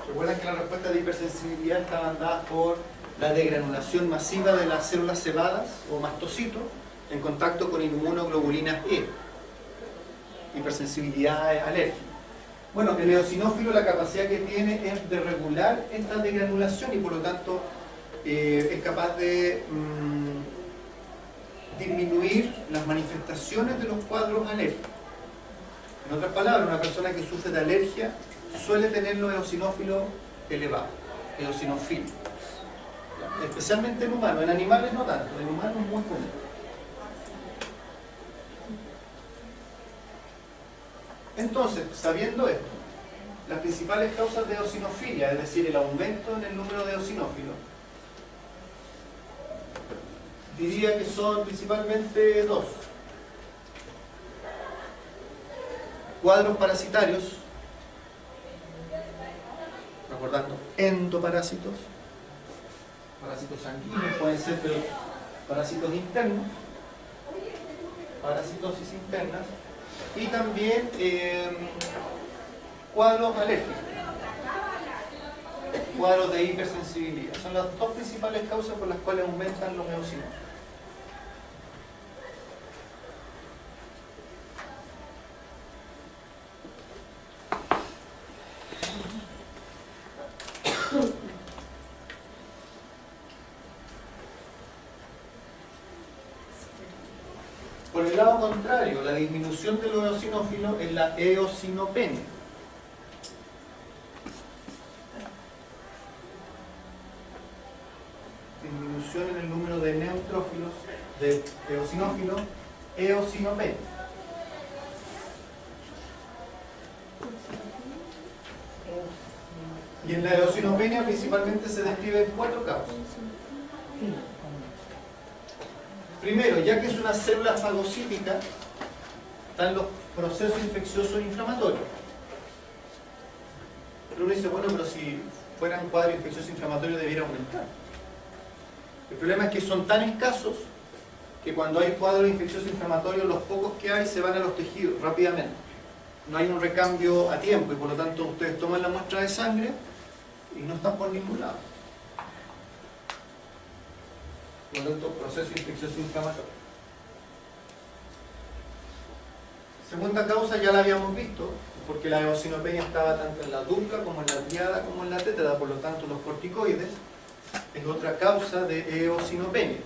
Recuerden que las respuestas de hipersensibilidad estaban dadas por la degranulación masiva de las células cebadas o mastocitos en contacto con inmunoglobulinas E. Hipersensibilidad alérgica. Bueno, el eosinófilo la capacidad que tiene es de regular esta degranulación y por lo tanto es capaz de disminuir las manifestaciones de los cuadros alérgicos. En otras palabras, una persona que sufre de alergia suele tener los eosinófilos elevados, eosinofilos. Especialmente en humanos, en animales no tanto, en humanos es muy común. Entonces, sabiendo esto, las principales causas de eosinofilia, es decir, el aumento en el número de eosinófilos, diría que son principalmente dos. Cuadros parasitarios, recordando, endoparásitos, parásitos sanguíneos pueden ser, pero parásitos internos, parasitosis internas, y también cuadros alérgicos, cuadros de hipersensibilidad. Son las dos principales causas por las cuales aumentan los eosinófilos. Por el lado contrario, la disminución de los eosinófilos es la eosinopenia. Disminución en el número de neutrófilos, de eosinófilos, eosinopenia. Y en la eosinopenia principalmente se describen cuatro causas. Primero, ya que es una célula fagocítica, están los procesos infecciosos inflamatorios. Pero uno dice, bueno, pero si fueran cuadros infecciosos inflamatorios debiera aumentar. El problema es que son tan escasos que cuando hay cuadros infecciosos inflamatorios, los pocos que hay se van a los tejidos rápidamente. No hay un recambio a tiempo y por lo tanto ustedes toman la muestra de sangre y no están por ningún lado. Por lo tanto, proceso infeccioso inflamatorio. Segunda causa ya la habíamos visto, porque la eosinopenia estaba tanto en la dupla como en la triada como en la tétrada, por lo tanto los corticoides es otra causa de eosinopenia.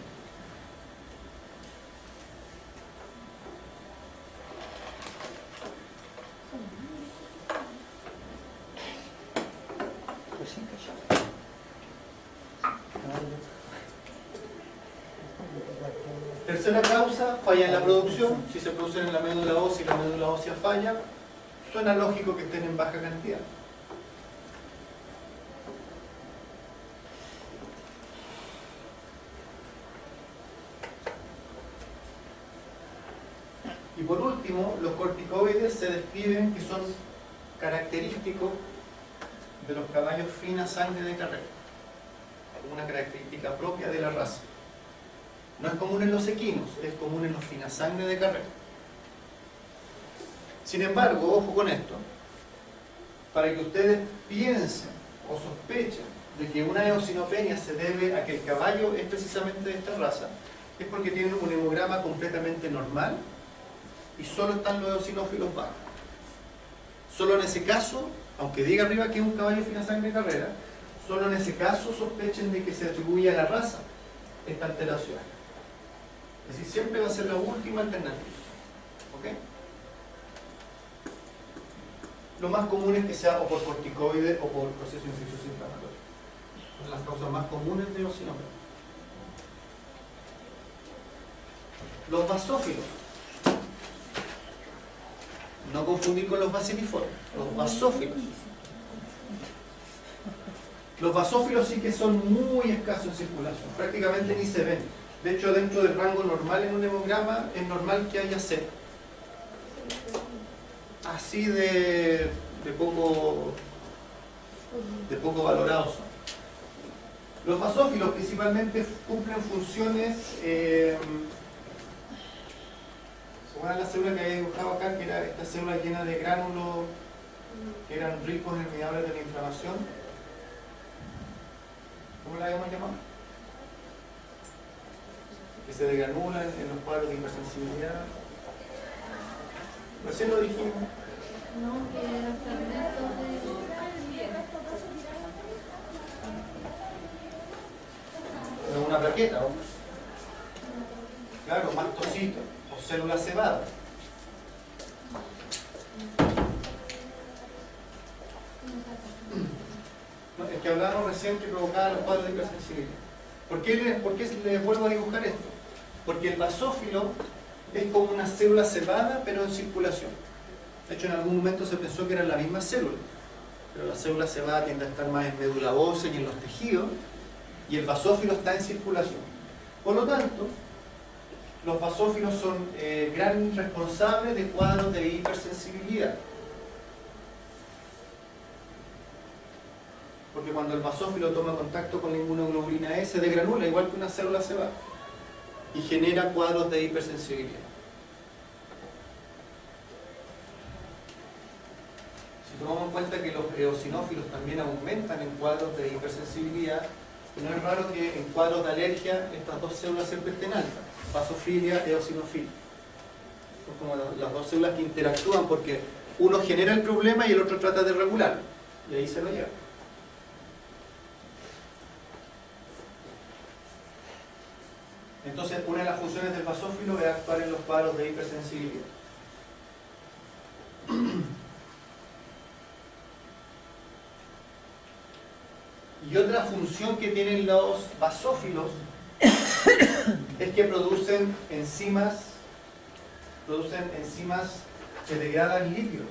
Tercera causa, falla en la producción. Si se producen en la médula ósea y la médula ósea falla, suena lógico que estén en baja cantidad. Y por último, los corticoides se describen que son característico de los caballos fina sangre de carrera, una característica propia de la raza. No es común en los equinos, es común en los fina sangre de carrera. Sin embargo, ojo con esto, para que ustedes piensen o sospechen de que una eosinofenia se debe a que el caballo es precisamente de esta raza, es porque tienen un hemograma completamente normal y solo están los eosinófilos bajos. Solo en ese caso, aunque diga arriba que es un caballo fina sangre de carrera, solo en ese caso sospechen de que se atribuye a la raza esta alteración. Es decir, siempre va a ser la última alternativa. ¿Ok? Lo más común es que sea o por corticoide o por proceso infeccioso inflamatorio. Son las causas más comunes de eosinófilos. Los basófilos. No confundir con los baciliformes. Los basófilos. Los basófilos sí que son muy escasos en circulación. Prácticamente ni se ven. De hecho, dentro del rango normal en un hemograma es normal que haya 0. Así de poco valorados son. Los basófilos principalmente cumplen funciones, según la célula que había dibujado acá, que era esta célula llena de gránulos que eran ricos en mediadores de la inflamación. ¿Cómo la habíamos llamado? Que se degranulan en los cuadros de hipersensibilidad. Recién lo dijimos. No, que eran fragmentos de... Una plaqueta, ¿no? Claro, mastocito o célula cebada. No, es que hablábamos recién que provocaban los cuadros de hipersensibilidad. ¿Por qué les vuelvo a dibujar esto? Porque el basófilo es como una célula cebada pero en circulación. De hecho, en algún momento se pensó que eran la misma célula, pero la célula cebada tiende a estar más en médula ósea y en los tejidos, y el basófilo está en circulación. Por lo tanto, los basófilos son gran responsables de cuadros de hipersensibilidad. Porque cuando el basófilo toma contacto con la inmunoglobulina E, se degranula igual que una célula cebada y genera cuadros de hipersensibilidad. Si tomamos en cuenta que los eosinófilos también aumentan en cuadros de hipersensibilidad, no es raro que en cuadros de alergia estas dos células siempre estén altas, basofilia y eosinofilia. Son como las dos células que interactúan porque uno genera el problema y el otro trata de regularlo, y ahí se lo lleva. Entonces, una de las funciones del basófilo es actuar en los cuadros de hipersensibilidad. Y otra función que tienen los basófilos es que producen enzimas que degradan lípidos.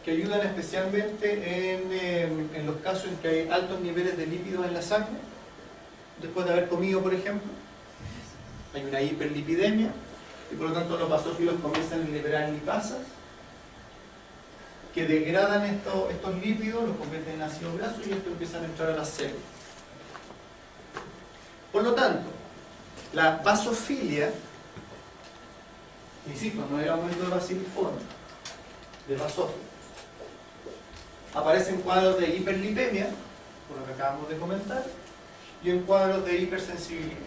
Que ayudan especialmente en los casos en que hay altos niveles de lípidos en la sangre, después de haber comido, por ejemplo. Hay una hiperlipidemia y por lo tanto los basófilos comienzan a liberar lipasas que degradan estos lípidos, los convierten en ácido graso y esto empieza a entrar a las células. Por lo tanto, la basofilia, insisto, no era aumento de baciliforme, de basófilo, aparece en cuadros de hiperlipemia, por lo que acabamos de comentar, y en cuadros de hipersensibilidad.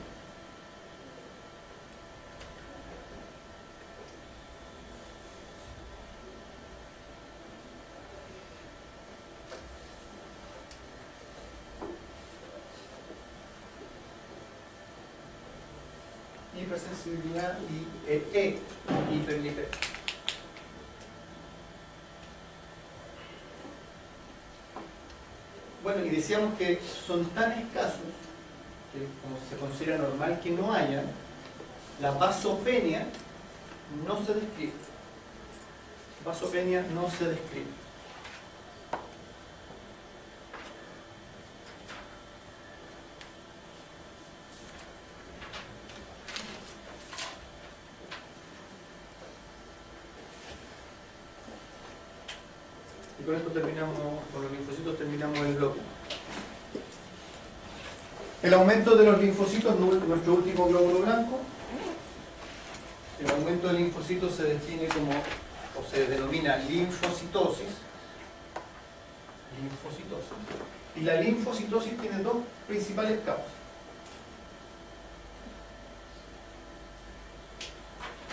Hipersensibilidad y hiperlipemia. Bueno, y decíamos que son tan escasos que como se considera normal que no haya, la vasopenia no se describe. Vasopenia no se describe. con esto terminamos, con los linfocitos terminamos el bloque. El aumento de los linfocitos, nuestro último glóbulo blanco. El aumento de linfocitos se define como, o se denomina linfocitosis. Y la linfocitosis tiene dos principales causas.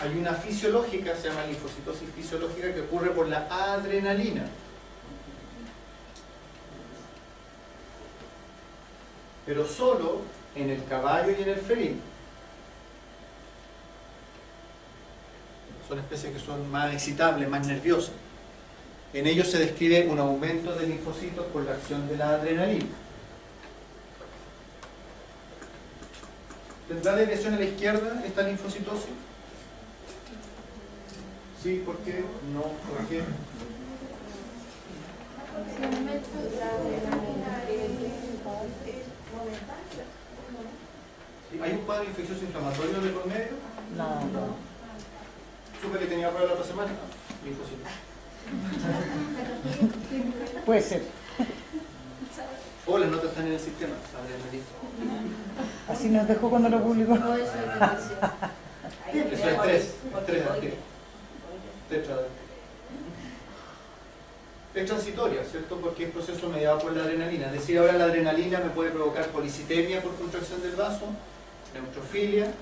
Hay una fisiológica, se llama linfocitosis fisiológica, que ocurre por la adrenalina. Pero solo en el caballo y en el felino. Son especies que son más excitables, más nerviosas. En ellos se describe un aumento de linfocitos por la acción de la adrenalina. ¿Tendrá desviación a la izquierda esta linfocitosis? Sí, ¿por qué? No, ¿por qué? Sí, ¿hay un cuadro infeccioso inflamatorio de por medio? No. Supe que tenía prueba la otra semana. Linfocitos. Puede ser. O las notas están en el sistema. Así nos dejó cuando lo publicó. No, eso es Eso es 3 al tiro. Es transitoria, ¿cierto? Porque es proceso mediado por la adrenalina. Es decir, ahora la adrenalina me puede provocar policitemia por contracción del vaso, neutrofilia,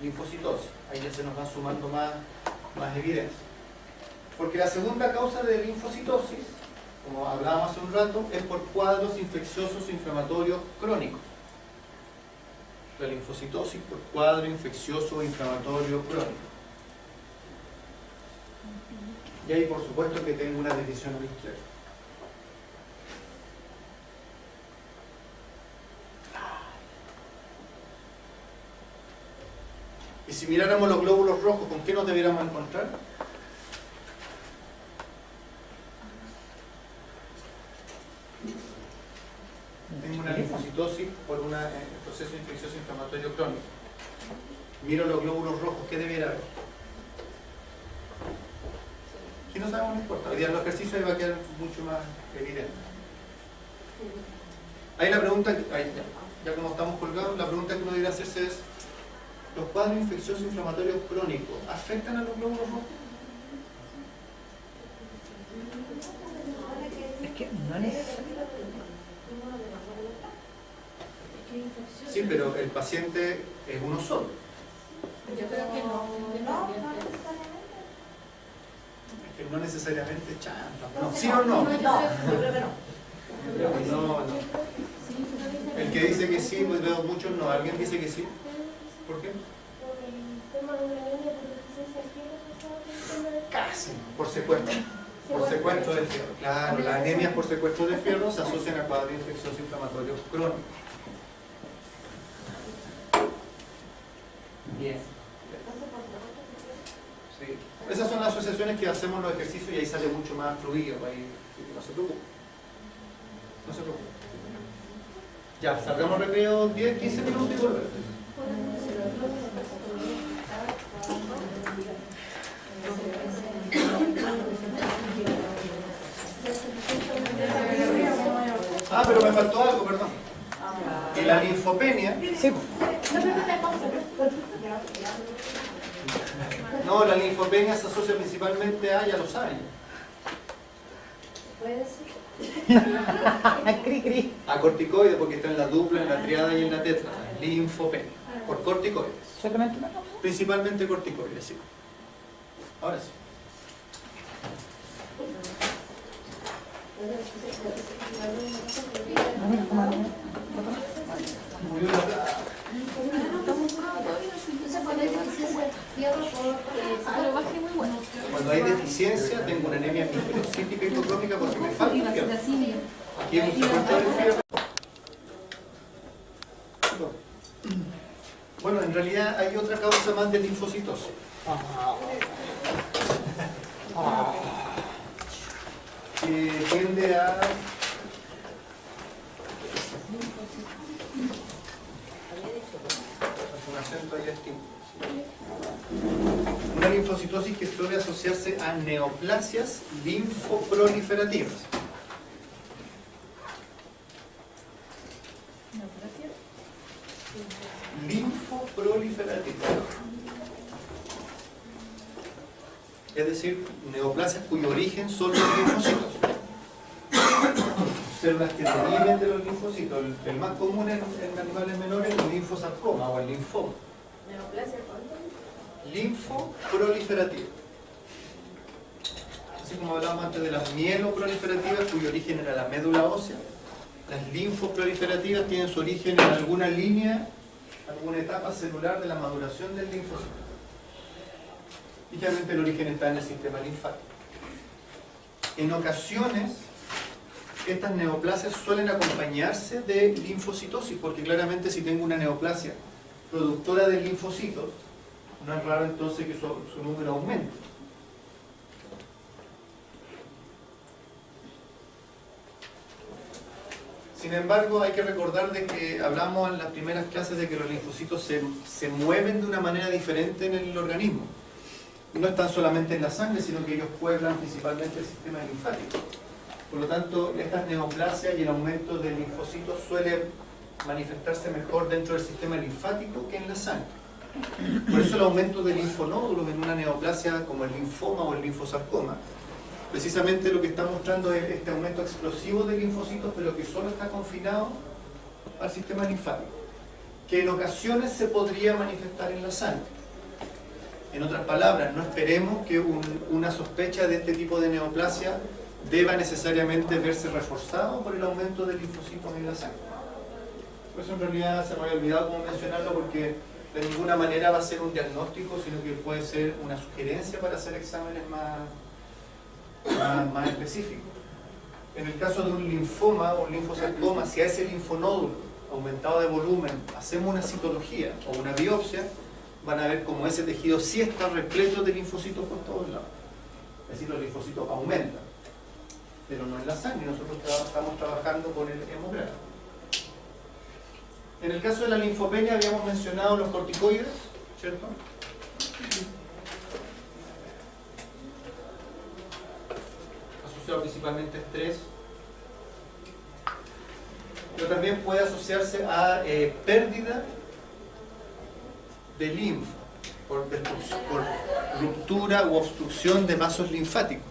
linfocitosis. Ahí ya se nos van sumando más evidencia. Porque la segunda causa de linfocitosis, como hablábamos hace un rato, es por cuadros infecciosos inflamatorios crónicos. La linfocitosis por cuadro infeccioso inflamatorio crónico. Y ahí por supuesto que tengo una desviación a la izquierda. Y si miráramos los glóbulos rojos, ¿con qué nos debiéramos encontrar? Tengo una linfocitosis por un proceso infeccioso inflamatorio crónico. Miro los glóbulos rojos, ¿qué debiera haber? Si no sabemos, no importa. Hoy día en los ejercicios va a quedar mucho más evidente. Ahí la pregunta, ya como estamos colgados, la pregunta que uno debería hacerse es: ¿los cuadros infecciosos inflamatorios crónicos afectan a los glóbulos rojos? Es que no necesariamente. Sí, pero el paciente es uno solo. Yo creo que no. Es que no necesariamente chanta. No, ¿sí o no? No, yo creo que no. No. El que dice que sí, pues veo muchos no. ¿Alguien dice que sí? ¿Por qué? Casi, por secuestro. Por secuestro de fierro. Claro, las anemias por secuestro de fierro se asocian a cuadros infecciosos inflamatorios crónicos. Bien. Sí. Esas son las asociaciones que hacemos en los ejercicios y ahí sale mucho más fluido. Ahí, no se preocupe. No se preocupe. Ya, salgamos recreo 10, 15 minutos y volvemos. Ah, pero me faltó algo, perdón. Y la linfopenia. Sí. No, la linfopenia se asocia principalmente a, ya lo saben, Cri, cri. a corticoides, porque está en la dupla, en la triada y en la tetra. Linfopenia, por corticoides. Solamente una cosa. Principalmente corticoides, sí. Ahora sí. A ver, ¿cómo anda? Murió la- Cuando hay deficiencia, tengo una anemia microcítica hipocrómica porque me falta fierro. Aquí hay un secuestro de fierro. Bueno, en realidad hay otra causa más de linfocitosis. Que tiende a un acento ahí distinto. Una linfocitosis que suele asociarse a neoplasias linfoproliferativas. Linfoproliferativas. Es decir, neoplasias cuyo origen son los linfocitos. Células que deriven de los linfocitos. El más común en animales menores es el linfosarcoma o el linfoma. ¿Neoplasia cuánto? Linfoproliferativa. Así como hablábamos antes de las mieloproliferativas, cuyo origen era la médula ósea, las linfoproliferativas tienen su origen en alguna línea, alguna etapa celular de la maduración del linfocito. Y generalmente el origen está en el sistema linfático. En ocasiones, estas neoplasias suelen acompañarse de linfocitosis, porque claramente si tengo una neoplasia productora de linfocitos, no es raro entonces que su número aumente. Sin embargo, hay que recordar de que hablamos en las primeras clases de que los linfocitos se mueven de una manera diferente en el organismo. No están solamente en la sangre, sino que ellos pueblan principalmente el sistema linfático. Por lo tanto, estas neoplasias y el aumento de linfocitos suele manifestarse mejor dentro del sistema linfático que en la sangre. Por eso el aumento de linfonódulos en una neoplasia como el linfoma o el linfosarcoma, precisamente lo que está mostrando es este aumento explosivo de linfocitos, pero que solo está confinado al sistema linfático, que en ocasiones se podría manifestar en la sangre. En otras palabras, no esperemos que una sospecha de este tipo de neoplasia deba necesariamente verse reforzado por el aumento de linfocitos en la sangre. Por eso en realidad se me había olvidado cómo mencionarlo, porque de ninguna manera va a ser un diagnóstico, sino que puede ser una sugerencia para hacer exámenes más específicos. En el caso de un linfoma o un linfosarcoma, si a ese linfonódulo aumentado de volumen hacemos una citología o una biopsia, van a ver como ese tejido sí está repleto de linfocitos por todos lados. Es decir, los linfocitos aumentan, pero no en la sangre. Nosotros estamos trabajando con el hemograma. En el caso de la linfopenia habíamos mencionado los corticoides, ¿cierto? Asociado principalmente a estrés, pero también puede asociarse a pérdida de linfa por ruptura u obstrucción de vasos linfáticos,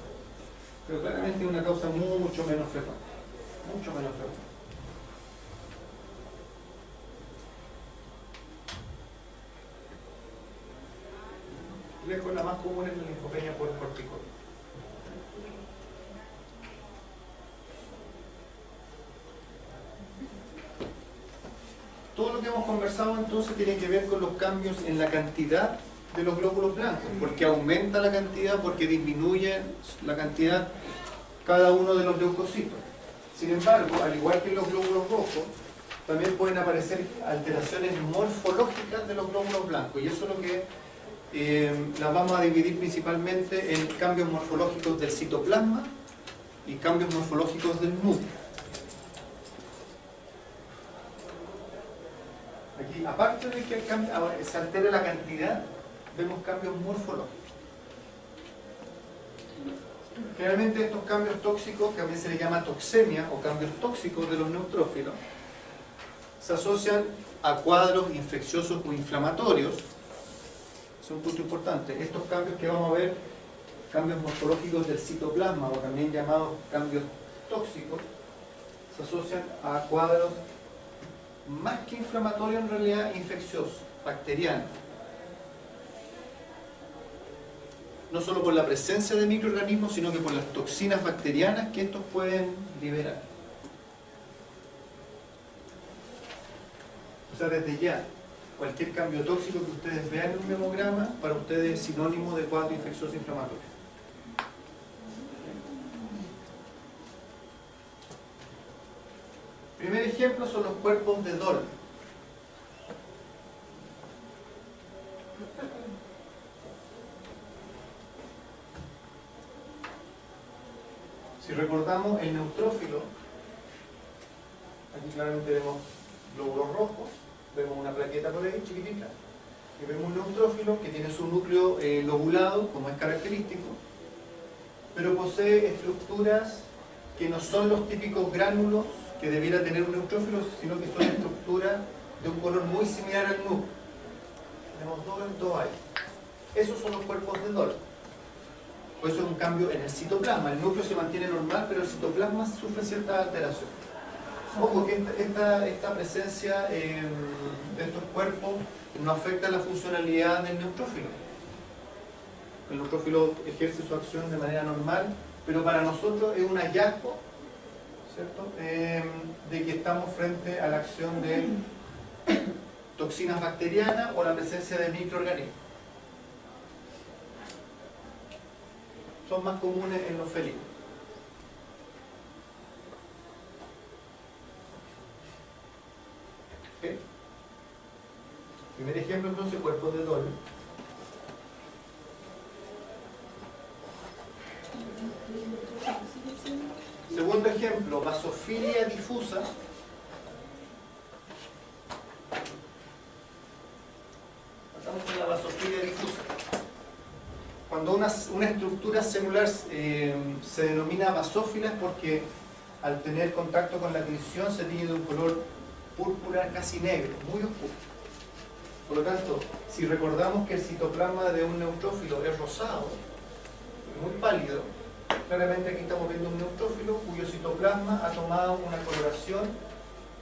pero claramente es una causa mucho menos frecuente, mucho menos frecuente. Lejos la más común es la linfopenia por corticoides. Todo lo que hemos conversado entonces tiene que ver con los cambios en la cantidad de los glóbulos blancos, porque aumenta la cantidad, porque disminuye la cantidad cada uno de los leucocitos. Sin embargo, al igual que en los glóbulos rojos, también pueden aparecer alteraciones morfológicas de los glóbulos blancos, y eso es lo que las vamos a dividir principalmente en cambios morfológicos del citoplasma y cambios morfológicos del núcleo. Aquí, aparte de que se altere la cantidad, vemos cambios morfológicos. Generalmente estos cambios tóxicos, que también se les llama toxemia o cambios tóxicos de los neutrófilos, se asocian a cuadros infecciosos o inflamatorios. Es un punto importante. Estos cambios que vamos a ver, cambios morfológicos del citoplasma o también llamados cambios tóxicos, se asocian a cuadros más que inflamatorios, en realidad infecciosos, bacterianos. No solo por la presencia de microorganismos, sino que por las toxinas bacterianas que estos pueden liberar. O sea, desde ya, cualquier cambio tóxico que ustedes vean en un hemograma, para ustedes es sinónimo de cuadro infeccioso inflamatorio. Primer ejemplo son los cuerpos de Dole. Si recordamos el neutrófilo, aquí claramente vemos glóbulos rojos, vemos una plaqueta por ahí chiquitita, Y vemos un neutrófilo que tiene su núcleo lobulado, como es característico, pero posee estructuras que no son los típicos gránulos que debiera tener un neutrófilo, sino que son estructuras de un color muy similar al núcleo. Tenemos dos ahí. Esos son los cuerpos de Dol. Por eso es un cambio en el citoplasma. El núcleo se mantiene normal, pero el citoplasma sufre cierta alteración. Ojo que esta presencia de estos cuerpos no afecta la funcionalidad del neutrófilo. El neutrófilo ejerce su acción de manera normal, pero para nosotros es un hallazgo, ¿cierto?, de que estamos frente a la acción de toxinas bacterianas o la presencia de microorganismos. Son más comunes en los felinos. ¿Okay? Primer ejemplo, entonces, cuerpos de Dol. Segundo ejemplo, basofilia difusa. Pasamos con la basofilia difusa. Cuando una estructura celular se denomina basófila es porque al tener contacto con la adhesión se tiñe de un color púrpura casi negro, muy oscuro. Por lo tanto, si recordamos que el citoplasma de un neutrófilo es rosado, muy pálido, claramente aquí estamos viendo un neutrófilo cuyo citoplasma ha tomado una coloración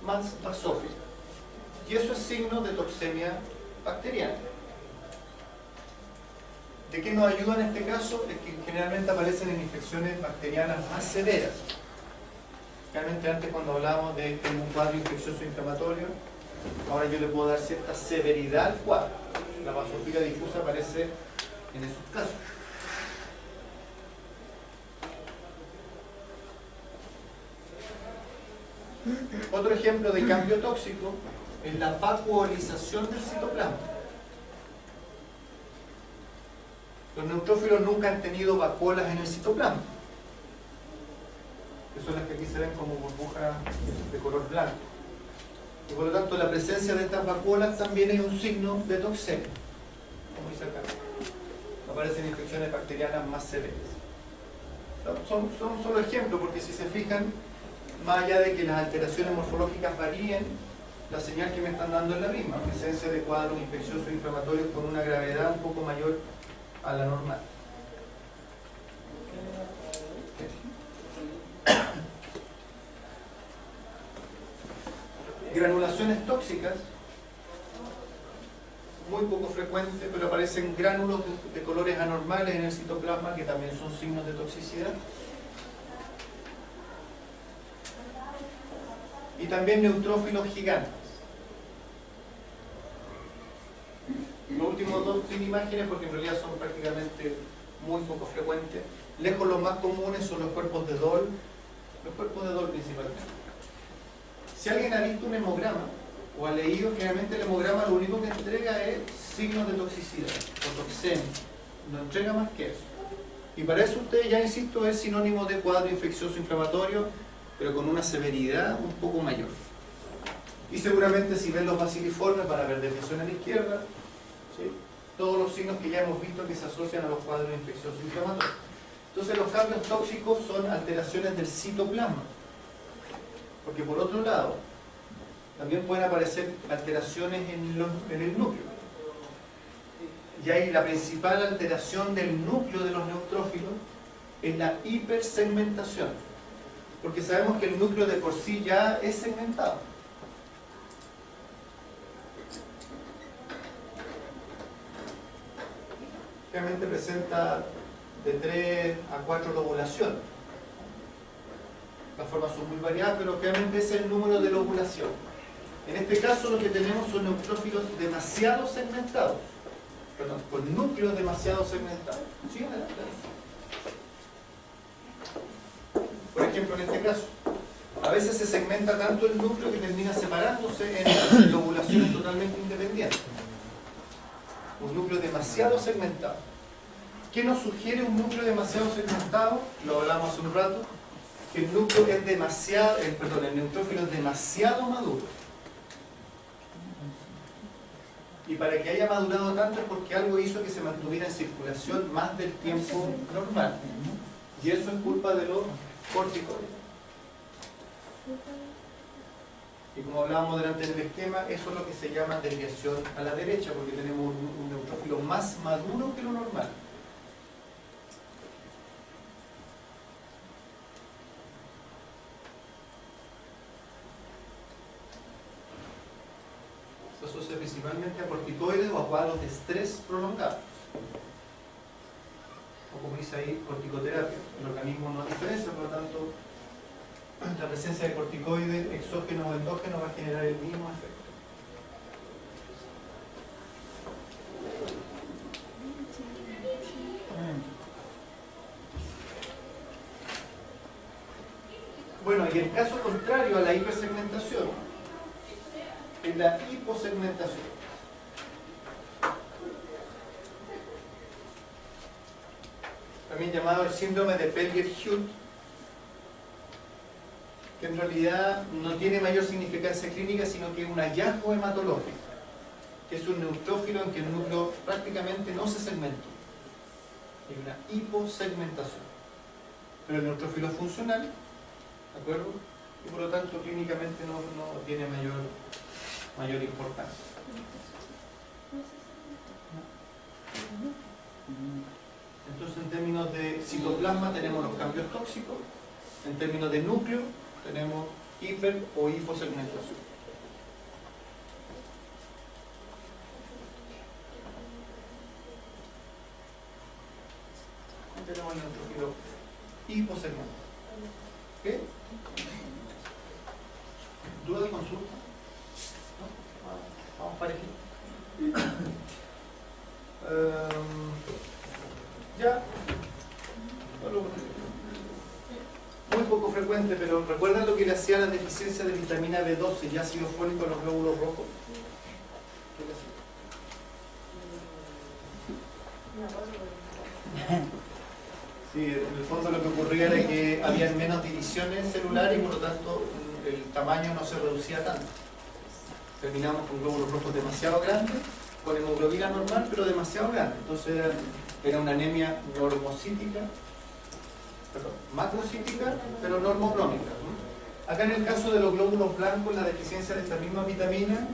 más basófila. Y eso es signo de toxemia bacteriana. ¿De qué nos ayuda en este caso? Es que generalmente aparecen en infecciones bacterianas más severas. Realmente antes cuando hablábamos de un cuadro infeccioso inflamatorio, ahora yo le puedo dar cierta severidad al cuadro. La basofilia difusa aparece en esos casos. Otro ejemplo de cambio tóxico es la vacuolización del citoplasma. Los neutrófilos nunca han tenido vacuolas en el citoplasma, que son las que aquí se ven como burbujas de color blanco. Y por lo tanto la presencia de estas vacuolas también es un signo de toxemia, como dice acá. Aparecen infecciones bacterianas más severas. Son solo ejemplos, porque si se fijan, más allá de que las alteraciones morfológicas varíen, la señal que me están dando es la misma, presencia de cuadros infecciosos inflamatorios con una gravedad un poco mayor a la normal. Granulaciones tóxicas, muy poco frecuente, pero aparecen gránulos de colores anormales en el citoplasma que también son signos de toxicidad. Y también neutrófilos gigantes. Los últimos dos sin imágenes porque en realidad son prácticamente muy poco frecuentes. Lejos los más comunes son los cuerpos de Dol, principalmente. Si alguien ha visto un hemograma o ha leído, generalmente el hemograma lo único que entrega es signos de toxicidad o toxemia, no entrega más que eso. Y para eso usted, ya insisto, es sinónimo de cuadro infeccioso inflamatorio, pero con una severidad un poco mayor. Y seguramente si ven los baciliformes van a ver desviación a la izquierda, ¿sí?, todos los signos que ya hemos visto que se asocian a los cuadros infecciosos inflamatorios. Entonces los cambios tóxicos son alteraciones del citoplasma, porque por otro lado también pueden aparecer alteraciones en el núcleo. Y ahí la principal alteración del núcleo de los neutrófilos es la hipersegmentación, porque sabemos que el núcleo de por sí ya es segmentado. Realmente presenta de 3 a 4 lobulaciones. Las formas son muy variadas, pero realmente ese es el número de lobulación. En este caso lo que tenemos son neutrófilos demasiado segmentados, perdón, con núcleos demasiado segmentados. ¿Sí? Por ejemplo, en este caso, a veces se segmenta tanto el núcleo que termina separándose en lobulaciones totalmente independientes. Un núcleo demasiado segmentado. ¿Qué nos sugiere un núcleo demasiado segmentado? Lo hablamos hace un rato, que el núcleo es demasiado, el neutrófilo es demasiado maduro. Y para que haya madurado tanto es porque algo hizo que se mantuviera en circulación más del tiempo normal. Y eso es culpa de los corticoides. Y como hablábamos delante en el esquema, eso es lo que se llama desviación a la derecha, porque tenemos un neutrófilo más maduro que lo normal. Se asocia principalmente a corticoides o a cuadros de estrés prolongado. O como dice ahí, corticoterapia. El organismo no diferencia, por lo tanto, la presencia de corticoides exógenos o endógenos va a generar el mismo efecto. Bueno, y el caso contrario a la hipersegmentación es la hiposegmentación. También llamado el síndrome de Pellier-Hughes, que en realidad no tiene mayor significancia clínica, sino que es un hallazgo hematológico, que es un neutrófilo en que el núcleo prácticamente no se segmentó. Es una hiposegmentación. Pero el neutrófilo es funcional, ¿de acuerdo? Y por lo tanto clínicamente no tiene mayor importancia. Entonces en términos de citoplasma tenemos los cambios tóxicos, en términos de núcleo tenemos hiper o hiposegmentación. Tenemos el neutrófilo hiposegmentado. ¿Qué? ¿Duda de consulta? ¿No? Vamos parejito. Ya. Muy poco frecuente, pero ¿recuerdan lo que le hacía la deficiencia de vitamina B12 y ácido fólico a los glóbulos rojos? ¿Qué le hacía? Sí, en el fondo lo que ocurría era que había menos divisiones celulares y por lo tanto el tamaño no se reducía tanto. Terminamos con glóbulos rojos demasiado grandes, con hemoglobina normal pero demasiado grande. Entonces era una anemia normocítica, perdón, macrocítica, pero normocrónica. Acá en el caso de los glóbulos blancos, la deficiencia de esta misma vitamina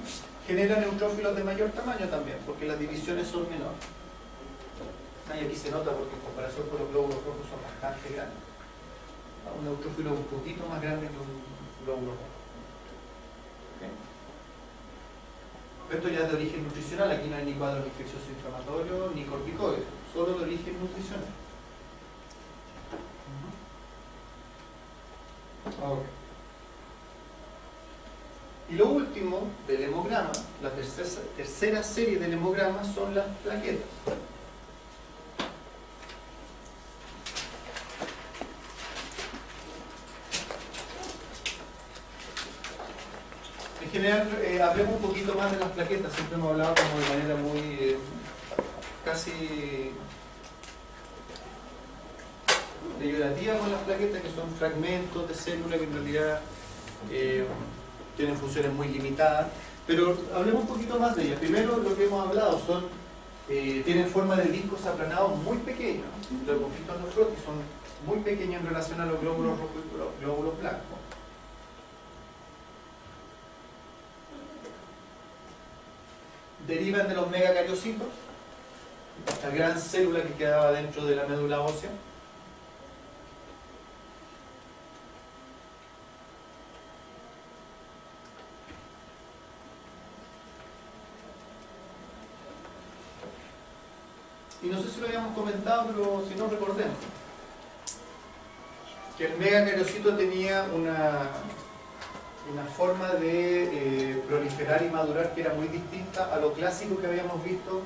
genera neutrófilos de mayor tamaño también, porque las divisiones son menores. Y aquí se nota porque en comparación con los glóbulos rojos son bastante grandes. Un neutrófilo un poquito más grande que un glóbulo rojo. ¿Okay? Esto ya es de origen nutricional, aquí no hay ni cuadros infecciosos inflamatorios ni corticoides, solo de origen nutricional. Okay. Y lo último del hemograma, la tercera serie del hemograma son las plaquetas. En general, hablemos un poquito más de las plaquetas. Siempre hemos hablado como de manera muy casi peyorativa con las plaquetas, que son fragmentos de células que en realidad tienen funciones muy limitadas. Pero hablemos un poquito más de ellas. Primero, lo que hemos hablado son tienen forma de discos aplanados muy pequeños. Lo hemos visto en los frotis, son muy pequeños en relación a los glóbulos rojos y los glóbulos blancos. Derivan de los megacariocitos, esta gran célula que quedaba dentro de la médula ósea. Y no sé si lo habíamos comentado, pero si no, recordemos que el megacariocito tenía una forma de proliferar y madurar que era muy distinta a lo clásico que habíamos visto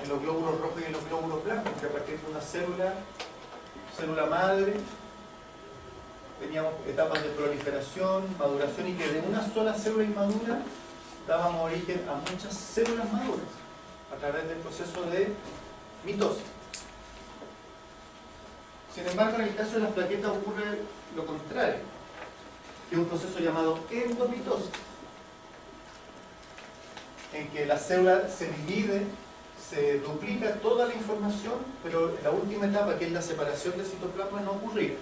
en los glóbulos rojos y en los glóbulos blancos, que a partir de una célula madre, teníamos etapas de proliferación, maduración, y que de una sola célula inmadura dábamos origen a muchas células maduras a través del proceso de mitosis. Sin embargo, en el caso de las plaquetas ocurre lo contrario, que es un proceso llamado endomitosis, en que la célula se divide, se duplica toda la información, pero en la última etapa, que es la separación del citoplasma, no ocurría.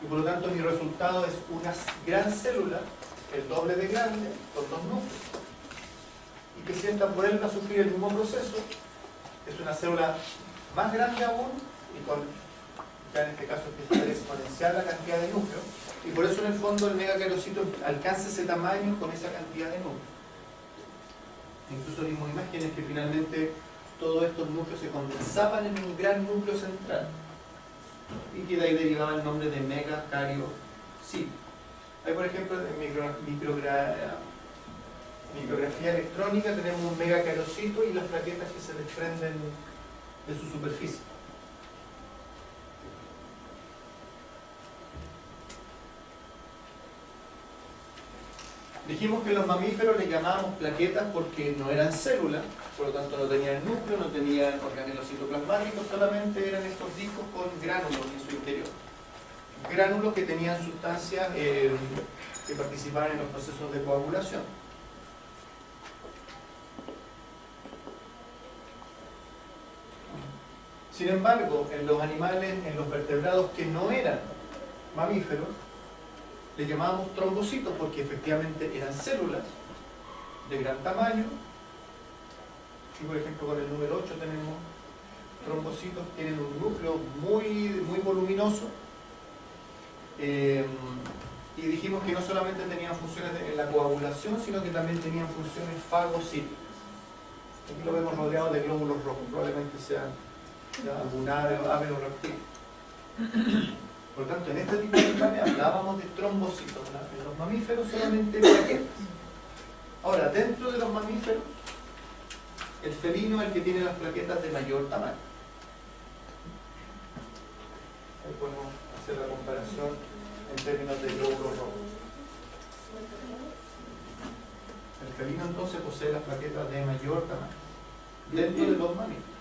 Y por lo tanto mi resultado es una gran célula, el doble de grande, con dos núcleos. Y que si esta vuelve a sufrir el mismo proceso, es una célula más grande aún, y con, ya en este caso empieza a ser exponencial la cantidad de núcleos, y por eso en el fondo el megacariocyto alcanza ese tamaño con esa cantidad de núcleos. Incluso vimos imágenes que finalmente todos estos núcleos se condensaban en un gran núcleo central, y que de ahí derivaba el nombre de megacariocito. Hay, por ejemplo, en micrografía electrónica tenemos un megacariocyto y las plaquetas que se desprenden de su superficie. Dijimos que los mamíferos les llamábamos plaquetas porque no eran células, por lo tanto no tenían núcleo, no tenían organelos citoplasmáticos, solamente eran estos discos con gránulos en su interior. Gránulos que tenían sustancias que participaban en los procesos de coagulación. Sin embargo, en los animales, en los vertebrados que no eran mamíferos, les llamábamos trombocitos porque efectivamente eran células de gran tamaño. Y por ejemplo con el número 8 tenemos trombocitos, tienen un núcleo muy voluminoso. Y dijimos que no solamente tenían funciones en la coagulación, sino que también tenían funciones fagocíticas. Aquí lo vemos rodeado de glóbulos rojos, probablemente sean algún ave o reptil. Por lo tanto, en este tipo de animales hablábamos de trombocitos. En los mamíferos solamente plaquetas. Ahora, dentro de los mamíferos, el felino es el que tiene las plaquetas de mayor tamaño. Ahí podemos hacer la comparación en términos de glóbulos rojos. El felino entonces posee las plaquetas de mayor tamaño dentro de los mamíferos.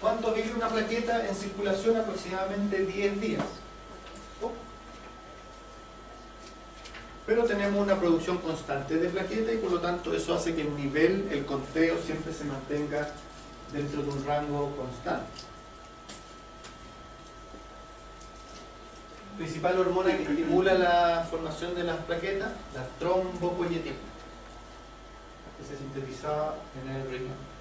¿Cuánto vive una plaqueta en circulación? Aproximadamente 10 días. Pero tenemos una producción constante de plaqueta y por lo tanto eso hace que el nivel, el conteo siempre se mantenga dentro de un rango constante. Principal hormona que estimula la formación de las plaquetas, la trombopoyetina, que se sintetizaba en el riñón.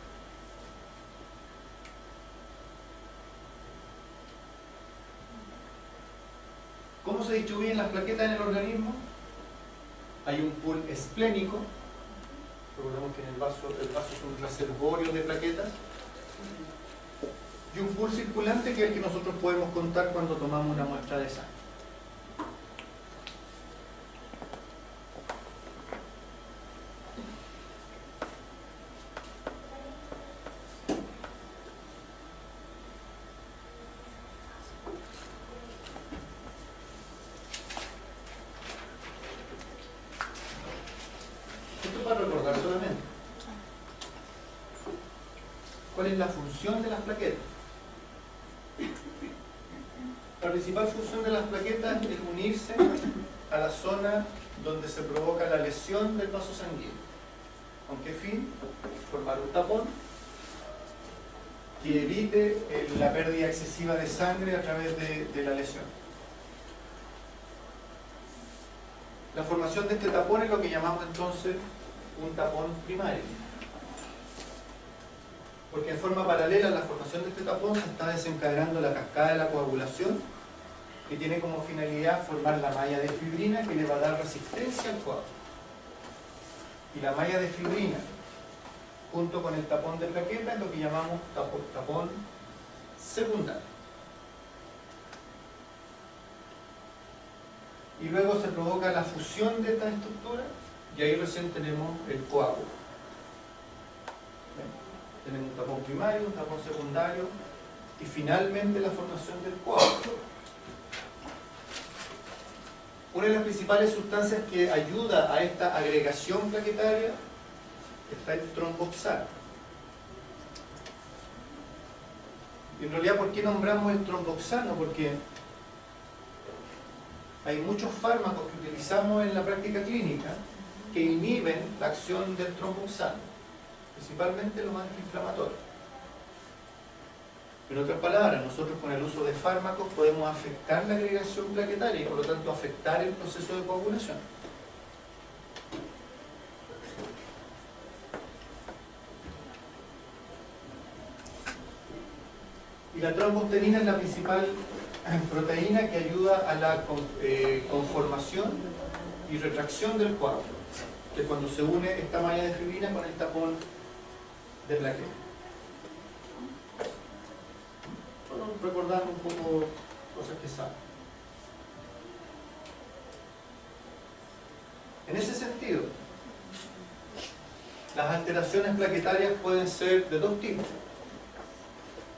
¿Cómo se distribuyen las plaquetas en el organismo? Hay un pool esplénico, recordemos que en el vaso es un reservorio de plaquetas, y un pool circulante que es el que nosotros podemos contar cuando tomamos una muestra de sangre. Para recordar solamente cuál es la función de las plaquetas. La principal función de las plaquetas es unirse a la zona donde se provoca la lesión del vaso sanguíneo. ¿Con qué fin? Formar un tapón que evite la pérdida excesiva de sangre a través de la lesión. La formación de este tapón es lo que llamamos entonces un tapón primario, porque en forma paralela a la formación de este tapón se está desencadenando la cascada de la coagulación, que tiene como finalidad formar la malla de fibrina que le va a dar resistencia al coágulo. Y la malla de fibrina junto con el tapón de plaqueta es lo que llamamos tapón secundario. Y luego se provoca la fusión de esta estructura y ahí recién tenemos el coágulo. Tenemos un tapón primario, un tapón secundario y finalmente la formación del coágulo. Una de las principales sustancias que ayuda a esta agregación plaquetaria está el tromboxano. Y en realidad, ¿por qué nombramos el tromboxano? Porque hay muchos fármacos que utilizamos en la práctica clínica que inhiben la acción del tromboxano, principalmente los antiinflamatorios. En otras palabras, nosotros con el uso de fármacos podemos afectar la agregación plaquetaria y por lo tanto afectar el proceso de coagulación. Y la trombosterina es la principal proteína que ayuda a la conformación y retracción del coágulo, que es cuando se une esta malla de fibrina con el tapón de plaqueta. Solo recordar un poco cosas que saben. En ese sentido, las alteraciones plaquetarias pueden ser de dos tipos: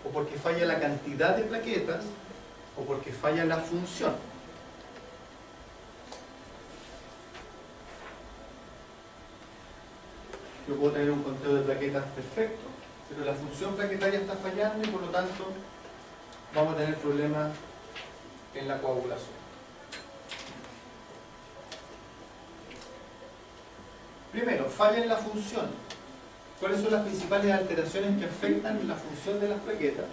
o porque falla la cantidad de plaquetas o porque falla la función. Yo puedo tener un conteo de plaquetas perfecto, pero la función plaquetaria está fallando y por lo tanto vamos a tener problemas en la coagulación. Primero, falla en la función. ¿Cuáles son las principales alteraciones que afectan la función de las plaquetas?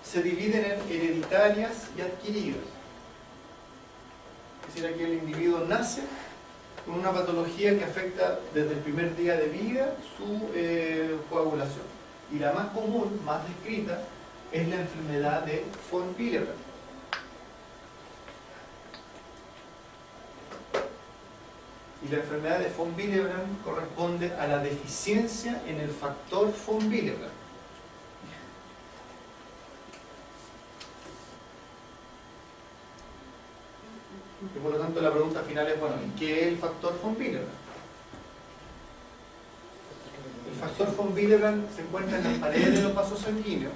Se dividen en hereditarias y adquiridas. Es decir, aquí el individuo nace con una patología que afecta desde el primer día de vida su coagulación. Y la más común, más descrita, es la enfermedad de von Willebrand. Y la enfermedad de von Willebrand corresponde a la deficiencia en el factor von Willebrand. Y por lo tanto la pregunta final es, bueno, ¿qué es el factor von Willebrand? El factor von Willebrand se encuentra en las paredes de los vasos sanguíneos,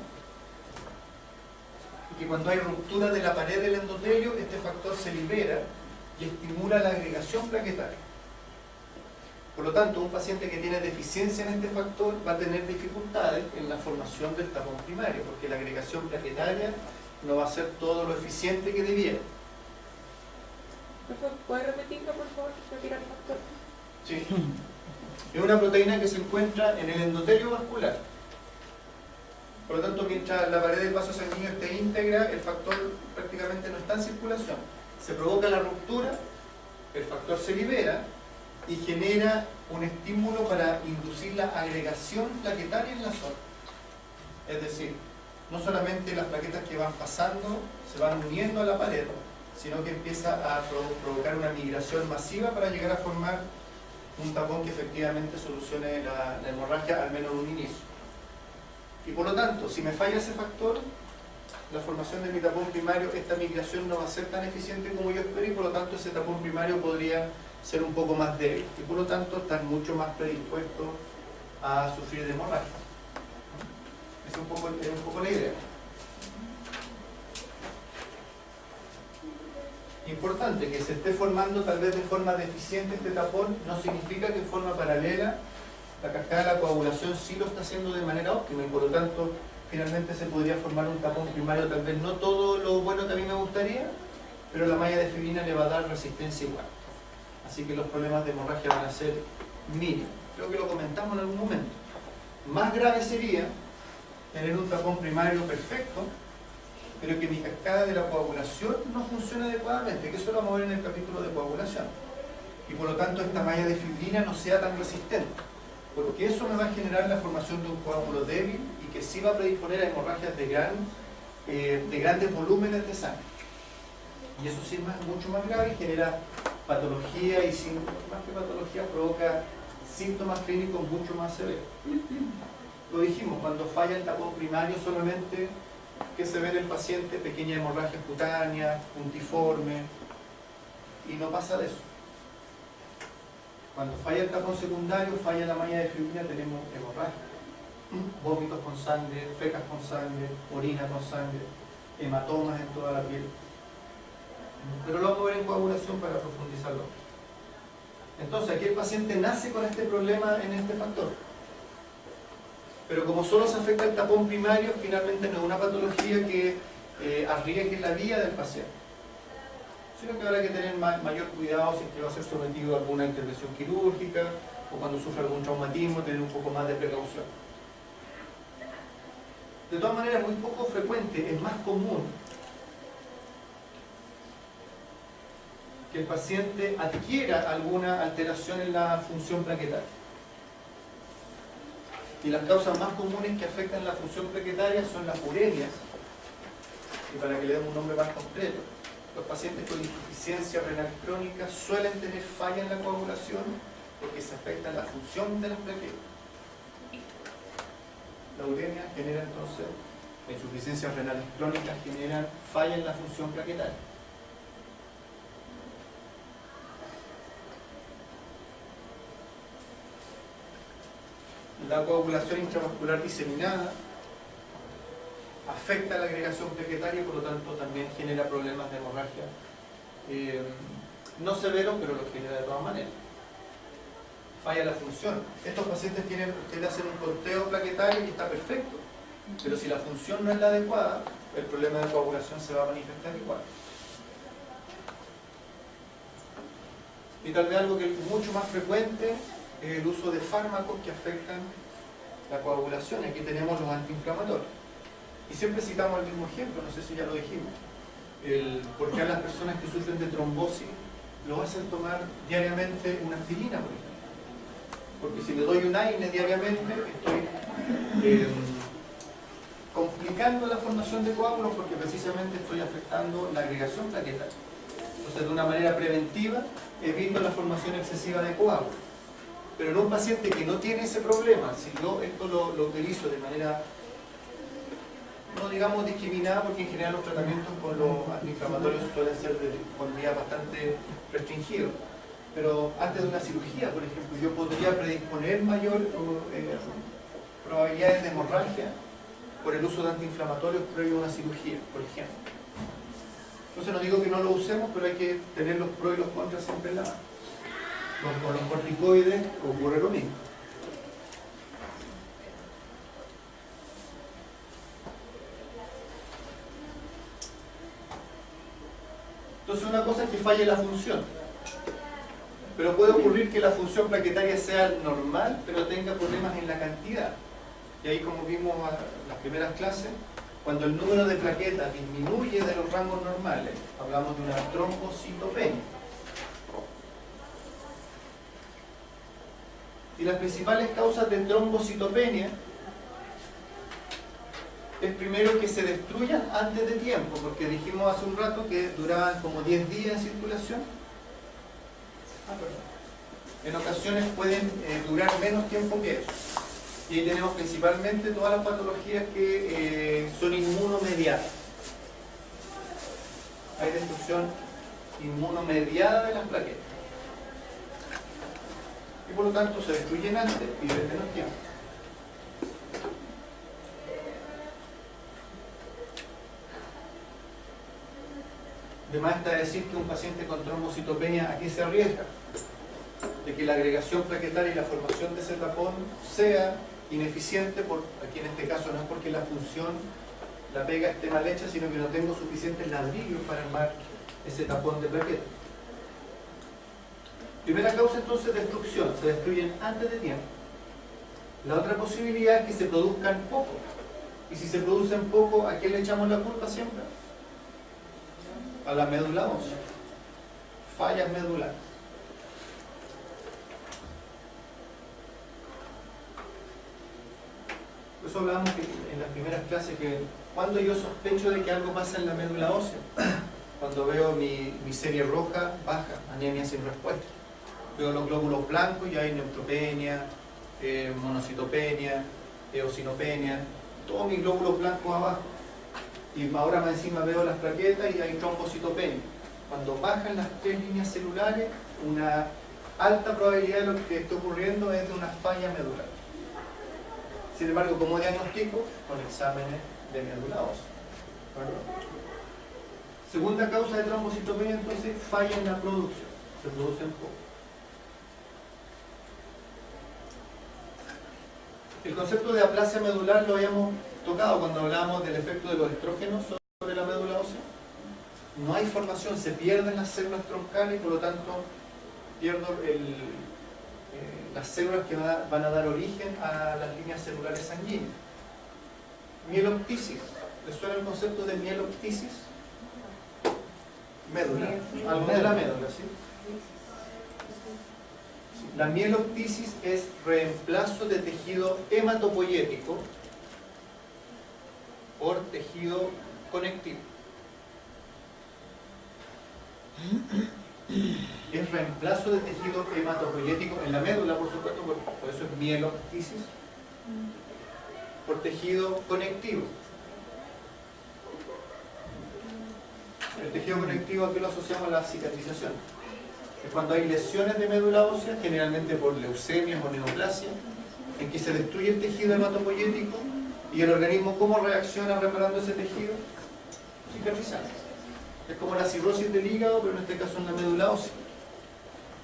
y que cuando hay ruptura de la pared del endotelio, este factor se libera y estimula la agregación plaquetaria. Por lo tanto, un paciente que tiene deficiencia en este factor va a tener dificultades en la formación del tapón primario, porque la agregación plaquetaria no va a ser todo lo eficiente que debiera. ¿Puede repetirlo, por favor? Retirar el factor. Sí. Es una proteína que se encuentra en el endotelio vascular. Por lo tanto, mientras la pared del vaso sanguíneo esté íntegra, el factor prácticamente no está en circulación. Se provoca la ruptura, el factor se libera y genera un estímulo para inducir la agregación plaquetaria en la zona. Es decir, no solamente las plaquetas que van pasando se van uniendo a la pared, sino que empieza a provocar una migración masiva para llegar a formar un tapón que efectivamente solucione la hemorragia, al menos en un inicio. Y por lo tanto, si me falla ese factor, la formación de mi tapón primario, esta migración no va a ser tan eficiente como yo espero, y por lo tanto ese tapón primario podría ser un poco más débil y por lo tanto estar mucho más predispuesto a sufrir de hemorragia. Es un poco la idea. Importante, que se esté formando tal vez de forma deficiente este tapón no significa que en forma paralela la cascada de la coagulación sí lo está haciendo de manera óptima y por lo tanto finalmente se podría formar un tapón primario, tal vez no todo lo bueno que a mí me gustaría, pero la malla de fibrina le va a dar resistencia igual. Así que los problemas de hemorragia van a ser mínimos. Creo que lo comentamos en algún momento. Más grave sería tener un tapón primario perfecto, pero que mi cascada de la coagulación no funcione adecuadamente, que eso lo vamos a ver en el capítulo de coagulación. Y por lo tanto esta malla de fibrina no sea tan resistente, porque eso me va a generar la formación de un coágulo débil y que sí va a predisponer a hemorragias de grandes volúmenes de sangre. Y eso sí es mucho más grave y genera patología y más que patología provoca síntomas clínicos mucho más severos. Lo dijimos, cuando falla el tapón primario solamente que se ve en el paciente pequeña hemorragia cutánea, puntiforme, y no pasa de eso. Cuando falla el tapón secundario, falla la malla de fibrina, tenemos hemorragia, vómitos con sangre, fecas con sangre, orina con sangre, hematomas en toda la piel. Pero lo vamos a ver en coagulación para profundizarlo. Entonces, aquí el paciente nace con este problema en este factor. Pero como solo se afecta el tapón primario, finalmente no es una patología que arriesgue la vida del paciente, sino que habrá que tener mayor cuidado si es que va a ser sometido a alguna intervención quirúrgica o cuando sufre algún traumatismo, tener un poco más de precaución. De todas maneras, es muy poco frecuente, es más común que el paciente adquiera alguna alteración en la función plaquetaria. Y las causas más comunes que afectan la función plaquetaria son las uremias, y para que le demos un nombre más completo, los pacientes con insuficiencia renal crónica suelen tener falla en la coagulación porque se afecta la función de las plaquetas. La uremia genera entonces, la insuficiencia renal crónica genera falla en la función plaquetaria. La coagulación intravascular diseminada afecta la agregación plaquetaria y por lo tanto también genera problemas de hemorragia. No severo, pero lo genera de todas maneras. Falla la función. Estos pacientes ustedes hacen un conteo plaquetario y está perfecto, pero si la función no es la adecuada, el problema de coagulación se va a manifestar igual. Y tal vez algo que es mucho más frecuente es el uso de fármacos que afectan la coagulación. Aquí tenemos los antiinflamatorios. Y siempre citamos el mismo ejemplo, no sé si ya lo dijimos. ¿Por qué a las personas que sufren de trombosis lo hacen tomar diariamente una aspirina, por ejemplo? Porque si le doy un AINE diariamente, estoy complicando la formación de coágulos porque precisamente estoy afectando la agregación plaquetaria. Entonces, de una manera preventiva, evito la formación excesiva de coágulos. Pero en un paciente que no tiene ese problema, si yo esto lo utilizo de manera, no digamos discriminada, porque en general los tratamientos con los antiinflamatorios suelen ser con días bastante restringidos. Pero antes de una cirugía, por ejemplo, yo podría predisponer mayor probabilidades de hemorragia por el uso de antiinflamatorios previo a una cirugía, por ejemplo. Entonces no digo que no lo usemos, pero hay que tener los pros y los contras siempre en la mano. Con los corticoides ocurre lo mismo. Entonces una cosa es que falle la función, pero puede ocurrir que la función plaquetaria sea normal, pero tenga problemas en la cantidad. Y ahí, como vimos en las primeras clases, cuando el número de plaquetas disminuye de los rangos normales, hablamos de una trombocitopenia. Y las principales causas de trombocitopenia es primero que se destruyan antes de tiempo, porque dijimos hace un rato que duraban como 10 días en circulación. En ocasiones pueden durar menos tiempo que eso. Y ahí tenemos principalmente todas las patologías que son inmunomediadas. Hay destrucción inmunomediada de las plaquetas. Y por lo tanto se destruyen antes y duran menos tiempo. De más está decir que un paciente con trombocitopenia, ¿a qué se arriesga? De que la agregación plaquetaria y la formación de ese tapón sea ineficiente, aquí en este caso no es porque la función, la pega esté mal hecha, sino que no tengo suficientes ladrillos para armar ese tapón de plaquetas. Primera causa entonces, destrucción, se destruyen antes de tiempo. La otra posibilidad es que se produzcan poco. Y si se producen poco, ¿a quién le echamos la culpa siempre? A la médula ósea. Fallas medulares. Por eso hablamos en las primeras clases que cuando yo sospecho de que algo pasa en la médula ósea, cuando veo mi serie roja baja, anemia sin respuesta. Veo los glóbulos blancos y hay neutropenia, monocitopenia, eosinopenia, todos mis glóbulos blancos abajo. Y ahora más encima veo las plaquetas y hay trombocitopenia. Cuando bajan las 3 líneas celulares, una alta probabilidad de lo que está ocurriendo es de una falla medular. Sin embargo, como diagnóstico, con exámenes de médula ósea. Segunda causa de trombocitopenia, entonces, falla en la producción. Se producen poco. El concepto de aplasia medular lo habíamos tocado cuando hablábamos del efecto de los estrógenos sobre la médula ósea. No hay formación, se pierden las células troncales y por lo tanto pierdo las células que van a dar origen a las líneas celulares sanguíneas. Mieloptisis. ¿Les suena el concepto de mieloptisis? Médula. Algo de la médula, ¿sí? La mieloptisis es reemplazo de tejido hematopoyético por tejido conectivo. Es reemplazo de tejido hematopoyético en la médula, por supuesto, por eso es mieloptisis, por tejido conectivo. El tejido conectivo aquí lo asociamos a la cicatrización. Es cuando hay lesiones de médula ósea, generalmente por leucemias o neoplasia, en que se destruye el tejido hematopoyético y el organismo, ¿cómo reacciona reparando ese tejido? Cicatrizando. Es como la cirrosis del hígado, pero en este caso en la médula ósea.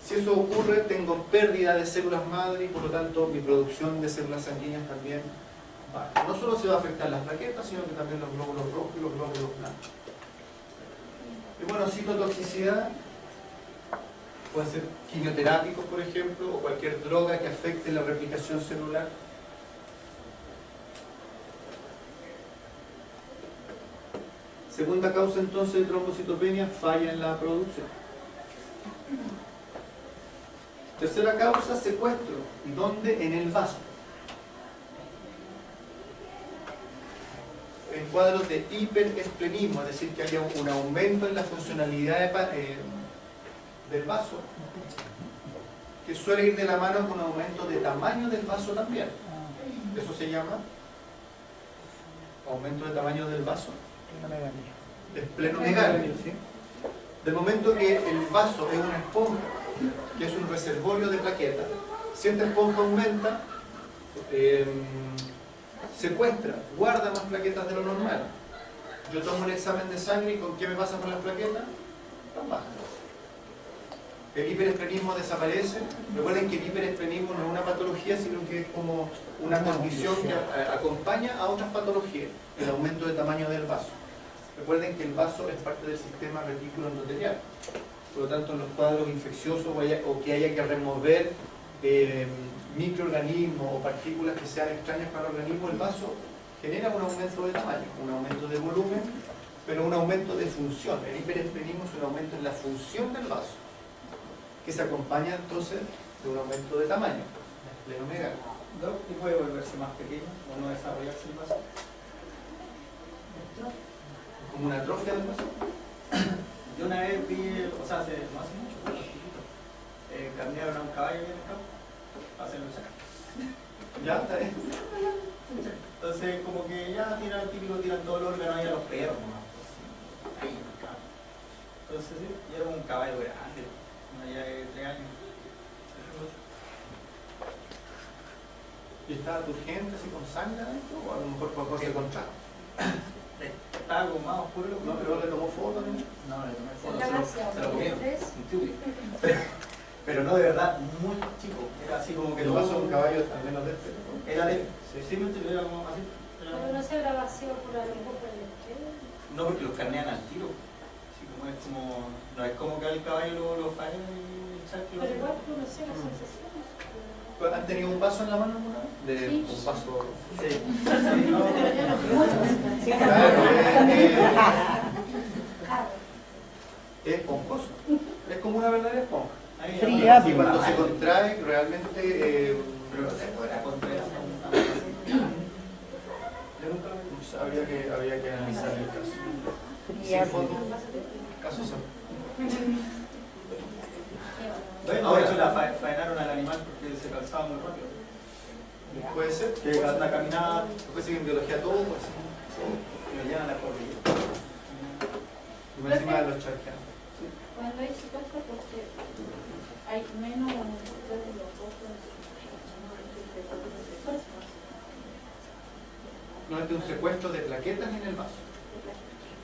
Si eso ocurre, tengo pérdida de células madre y por lo tanto mi producción de células sanguíneas también baja. No solo se va a afectar las plaquetas, sino que también los glóbulos rojos y los glóbulos blancos. Y bueno, citotoxicidad. Pueden ser quimioterápicos, por ejemplo, o cualquier droga que afecte la replicación celular. Segunda causa entonces de trombocitopenia, falla en la producción. Tercera causa, secuestro. ¿Dónde? En el vaso. En cuadros de hiperesplenismo, es decir, que haya un aumento en la funcionalidad del vaso, que suele ir de la mano con un aumento de tamaño del vaso también. Eso se llama aumento de tamaño del vaso. Esplenomegalia, ¿sí? Del momento que el vaso es una esponja, que es un reservorio de plaquetas, si esta esponja aumenta, secuestra, guarda más plaquetas de lo normal. Yo tomo un examen de sangre y ¿con qué me pasa con las plaquetas? Están bajas. El hiperesplenismo desaparece. Recuerden que el hiperesplenismo no es una patología, sino que es como una condición que acompaña a otras patologías, el aumento de tamaño del vaso. Recuerden que el vaso es parte del sistema retículo endotelial. Por lo tanto, en los cuadros infecciosos o que haya que remover microorganismos o partículas que sean extrañas para el organismo, el vaso genera un aumento de tamaño, un aumento de volumen, pero un aumento de función. El hiperesplenismo es un aumento en la función del vaso, que se acompaña entonces de un aumento de tamaño, la esplenomegalia. ¿Y puede volverse más pequeño o no desarrollarse el vaso? Como una atrofia del vaso. Yo una vez vi, o sea, no hace mucho, pero chiquito, carnearon a un caballo en el campo para hacerlo luchar. Ya, está bien. Entonces, como que ya tiran todos los órganos ahí a los perros, ¿no? Ahí, en el campo. Entonces, sí, y era un caballo grande, ya de 3 años. ¿Y estaba turgente así con sangre adentro? ¿O a lo mejor por cosas contrario? Estaba como más oscuro. No, pero le tomó foto, ¿no? No, le tomé Se foto, la vaciado, se lo comieron. ¿ves? Un tubi. Pero no, de verdad, muy chico. Era así como que El vaso de un caballo al menos de este. Era de... Sí, me era como así. Pero no se habrá vaciado por algo por el izquierdo. No, porque los carnean al tiro. Así como es como... No es como que al caballo lo faen y echar que lo... Pero igual que uno sé las sensaciones. ¿Han tenido un vaso en la mano alguna vez? De Sí. un vaso. Sí. Sí, no. Es esponjoso. Es como una verdadera esponja. Ahí Fría, Y cuando se contrae, realmente. Pero se podrá contraer Habría que analizar el caso. Fría, Sin foto, caso son. Ahora hecho la faenaron al animal porque se cansaba muy rápido. Puede ser. Que anda caminada, Puede ser que en biología todo, pues. y lo llevan a la cordillera. Y más encima de los charqueanos. Cuando hay secuestro, porque hay menos de los ojos. No es de un secuestro de plaquetas en el vaso.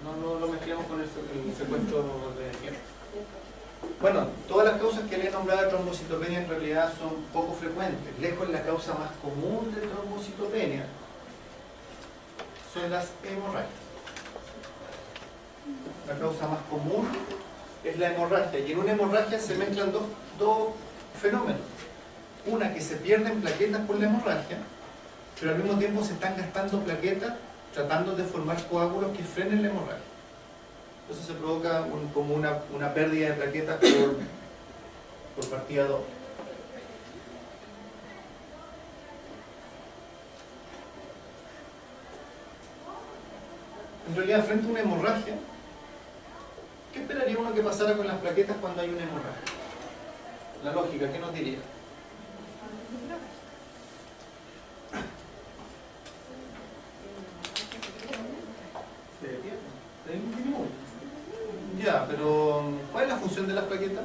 No lo mezclamos con el secuestro de tiempo. Bueno, todas las causas que le he nombrado de trombocitopenia en realidad son poco frecuentes. Lejos la causa más común de trombocitopenia son las hemorragias. La causa más común es la hemorragia, y en una hemorragia se mezclan dos fenómenos. Una, que se pierden plaquetas por la hemorragia, pero al mismo tiempo se están gastando plaquetas tratando de formar coágulos que frenen la hemorragia. Entonces se provoca como una pérdida de plaquetas por partida doble. En realidad, frente a una hemorragia, ¿qué esperaría uno que pasara con las plaquetas cuando hay una hemorragia? La lógica, ¿qué nos diría? Se detiene. Se disminuye. Ya, pero ¿cuál es la función de las plaquetas?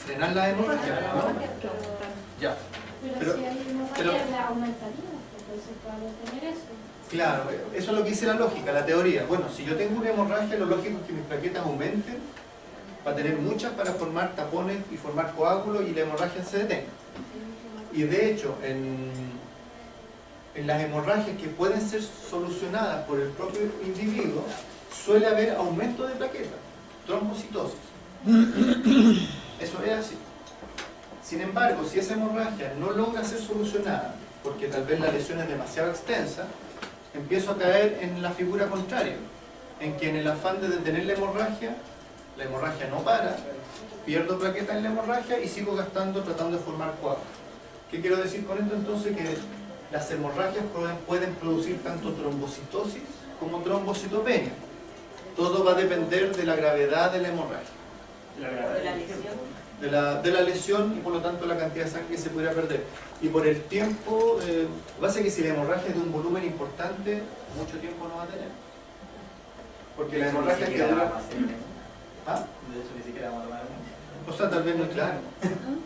Frenar la hemorragia, ¿no? Ya. Pero Pero- si hay pero- hemorragia, la aumentaría, entonces para tener eso. Claro, eso es lo que dice la lógica, la teoría. Bueno, si yo tengo una hemorragia, lo lógico es que mis plaquetas aumenten para tener muchas, para formar tapones y formar coágulos y la hemorragia se detenga. Y de hecho, en las hemorragias que pueden ser solucionadas por el propio individuo, suele haber aumento de plaquetas, trombocitosis. Eso es así. Sin embargo, si esa hemorragia no logra ser solucionada, porque tal vez la lesión es demasiado extensa, empiezo a caer en la figura contraria, en que en el afán de detener la hemorragia no para, pierdo plaquetas en la hemorragia y sigo gastando tratando de formar coágulos. ¿Qué quiero decir con esto entonces? Que las hemorragias pueden producir tanto trombocitosis como trombocitopenia. Todo va a depender de la gravedad de la hemorragia, De la lesión. de la lesión y por lo tanto la cantidad de sangre que se pudiera perder. Y por el tiempo, lo que pasa es que si la hemorragia es de un volumen importante, mucho tiempo no va a tener. Porque la hemorragia que dura... ¿Ah? De hecho, ni siquiera vamos a tomar O sea, tal vez no es claro.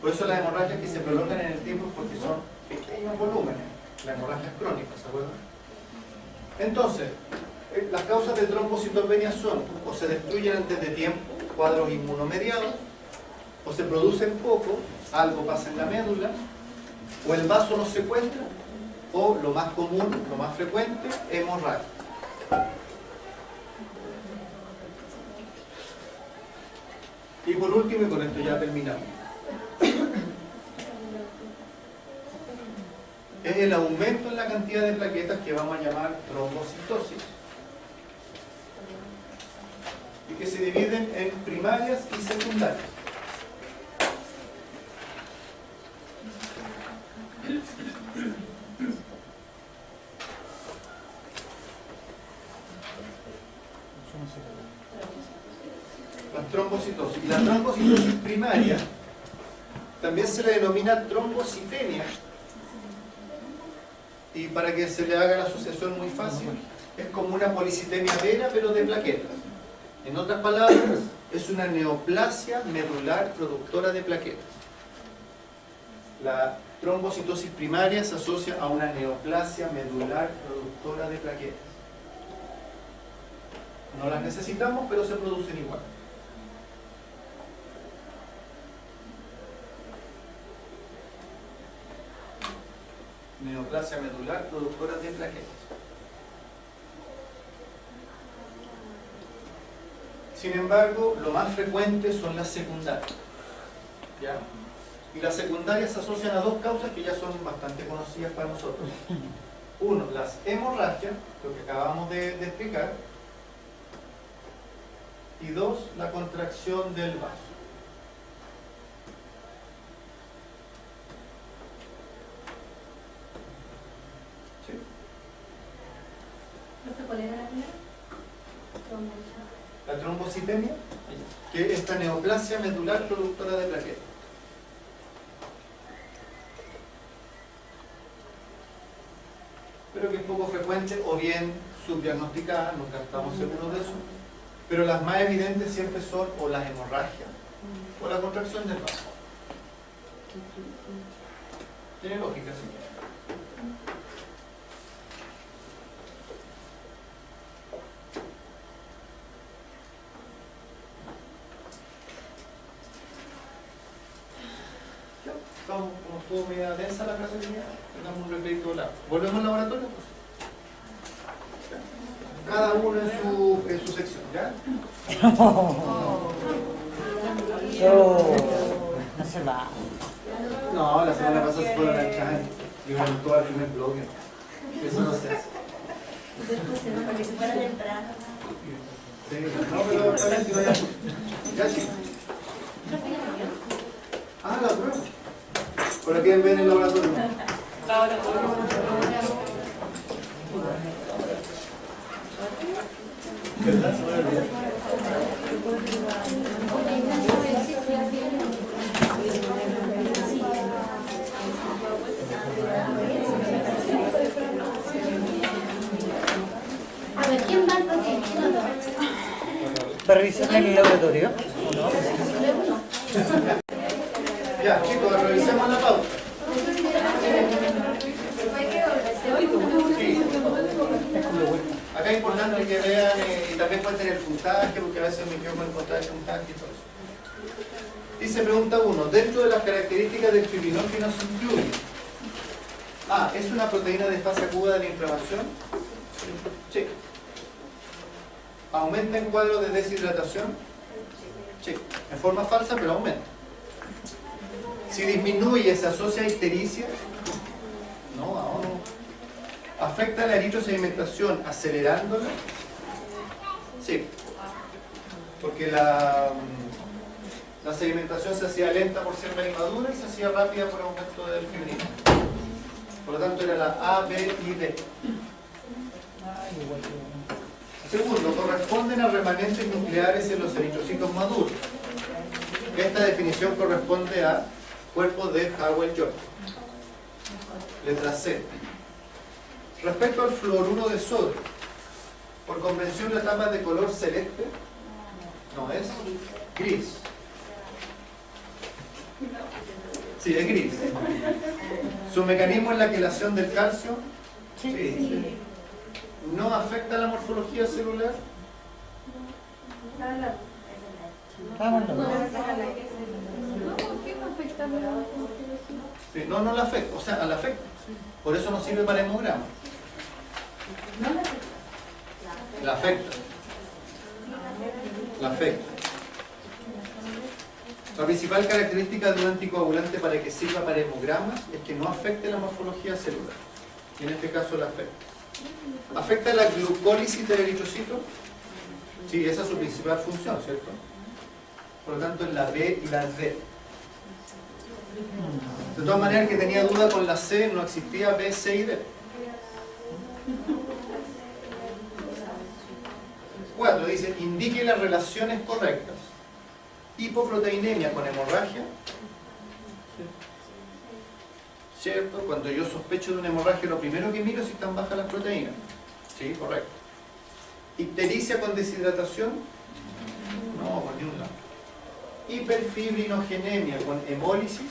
Por eso las hemorragias que se prolongan en el tiempo es porque son pequeños volúmenes. La hemorragia es crónica, ¿se acuerdan? Entonces, las causas de trombocitopenia son o se destruyen antes de tiempo, cuadros inmunomediados, o se producen poco, algo pasa en la médula, o el vaso no se encuentra, o lo más común, lo más frecuente, hemorragia. Y por último, y con esto ya terminamos, es el aumento en la cantidad de plaquetas que vamos a llamar trombocitosis, y que se dividen en primarias y secundarias. Las trombocitosis. Y la trombocitosis primaria también se le denomina trombocitemia. Y para que se le haga la asociación muy fácil, es como una policitemia vera, pero de plaquetas. En otras palabras, es una neoplasia medular productora de plaquetas. La trombocitosis primaria se asocia a una neoplasia medular productora de plaquetas. No las necesitamos, pero se producen igual. Neoplasia medular productora de plaquetas. Sin embargo, lo más frecuente son las secundarias. ¿Ya? Y las secundarias se asocian a dos causas que ya son bastante conocidas para nosotros. Uno, las hemorragias, lo que acabamos de explicar. Y dos, la contracción del vaso. ¿Sí? ¿Cuál era la primera? La trombocitemia, que es esta neoplasia medular productora de plaquetas. Pero que es poco frecuente o bien subdiagnosticada, nunca estamos seguros de eso. Pero las más evidentes siempre son o las hemorragias o la contracción del vaso. Tiene lógica, sí. como estuvo media densa la clase que tenía, damos un recrédito volado. ¿Volvemos al laboratorio? Cada uno en su sección, ¿ya? No se va. No, la semana pasada se fueron a echar y van todo al primer bloque. Eso no se hace. Para que se fuera temprano. Sí, no, pero está bien, si no ya. Ya sí. Ah, la prueba. Por aquí ven el laboratorio. ¿Verdad? Se me olvidó. A ver, ¿quién va al paquete? ¿Para revisar en el laboratorio? Ya, chicos, revisemos la pauta. Sí. Acá es importante que vean y también cuenten el puntaje, porque a veces me quedo con el puntaje y todo eso. Dice pregunta 1. Dentro de las características del fibrinógeno se incluye A. ¿Es una proteína de fase aguda de la inflamación? Sí. ¿Aumenta en cuadros de deshidratación? Sí. En forma falsa, pero aumenta. Si disminuye, ¿se asocia a ictericia? No, aún no. ¿Afecta la eritrosedimentación acelerándola? Sí. Porque la sedimentación se hacía lenta por ser inmadura y se hacía rápida por aumento del fibrino. Por lo tanto era la A, B y D. Segundo, corresponden a remanentes nucleares en los eritrocitos maduros. Esta definición corresponde a cuerpo de Howell-York. Letra C. Respecto al fluoruro de sodio, por convención la tapa es de color celeste, no es gris. Sí, es gris. ¿Su mecanismo es la quelación del calcio? Sí. ¿No afecta la morfología celular? Sí, no la afecta, o sea, la afecta. Por eso no sirve para hemograma. La afecta. La afecta. La principal característica de un anticoagulante para que sirva para hemogramas es que no afecte la morfología celular. Y en este caso la afecta. ¿Afecta la glucólisis del eritrocito? Sí, esa es su principal función, ¿cierto? Por lo tanto, es la B y la D. De todas maneras, el que tenía duda con la C, no existía B, C y D. 4. Dice, indique las relaciones correctas. Hipoproteinemia con hemorragia. ¿Cierto? Cuando yo sospecho de una hemorragia, lo primero que miro es si están bajas las proteínas. Sí, correcto. Ictericia con deshidratación. No, por ningún lado. Hiperfibrinogenemia con hemólisis. No.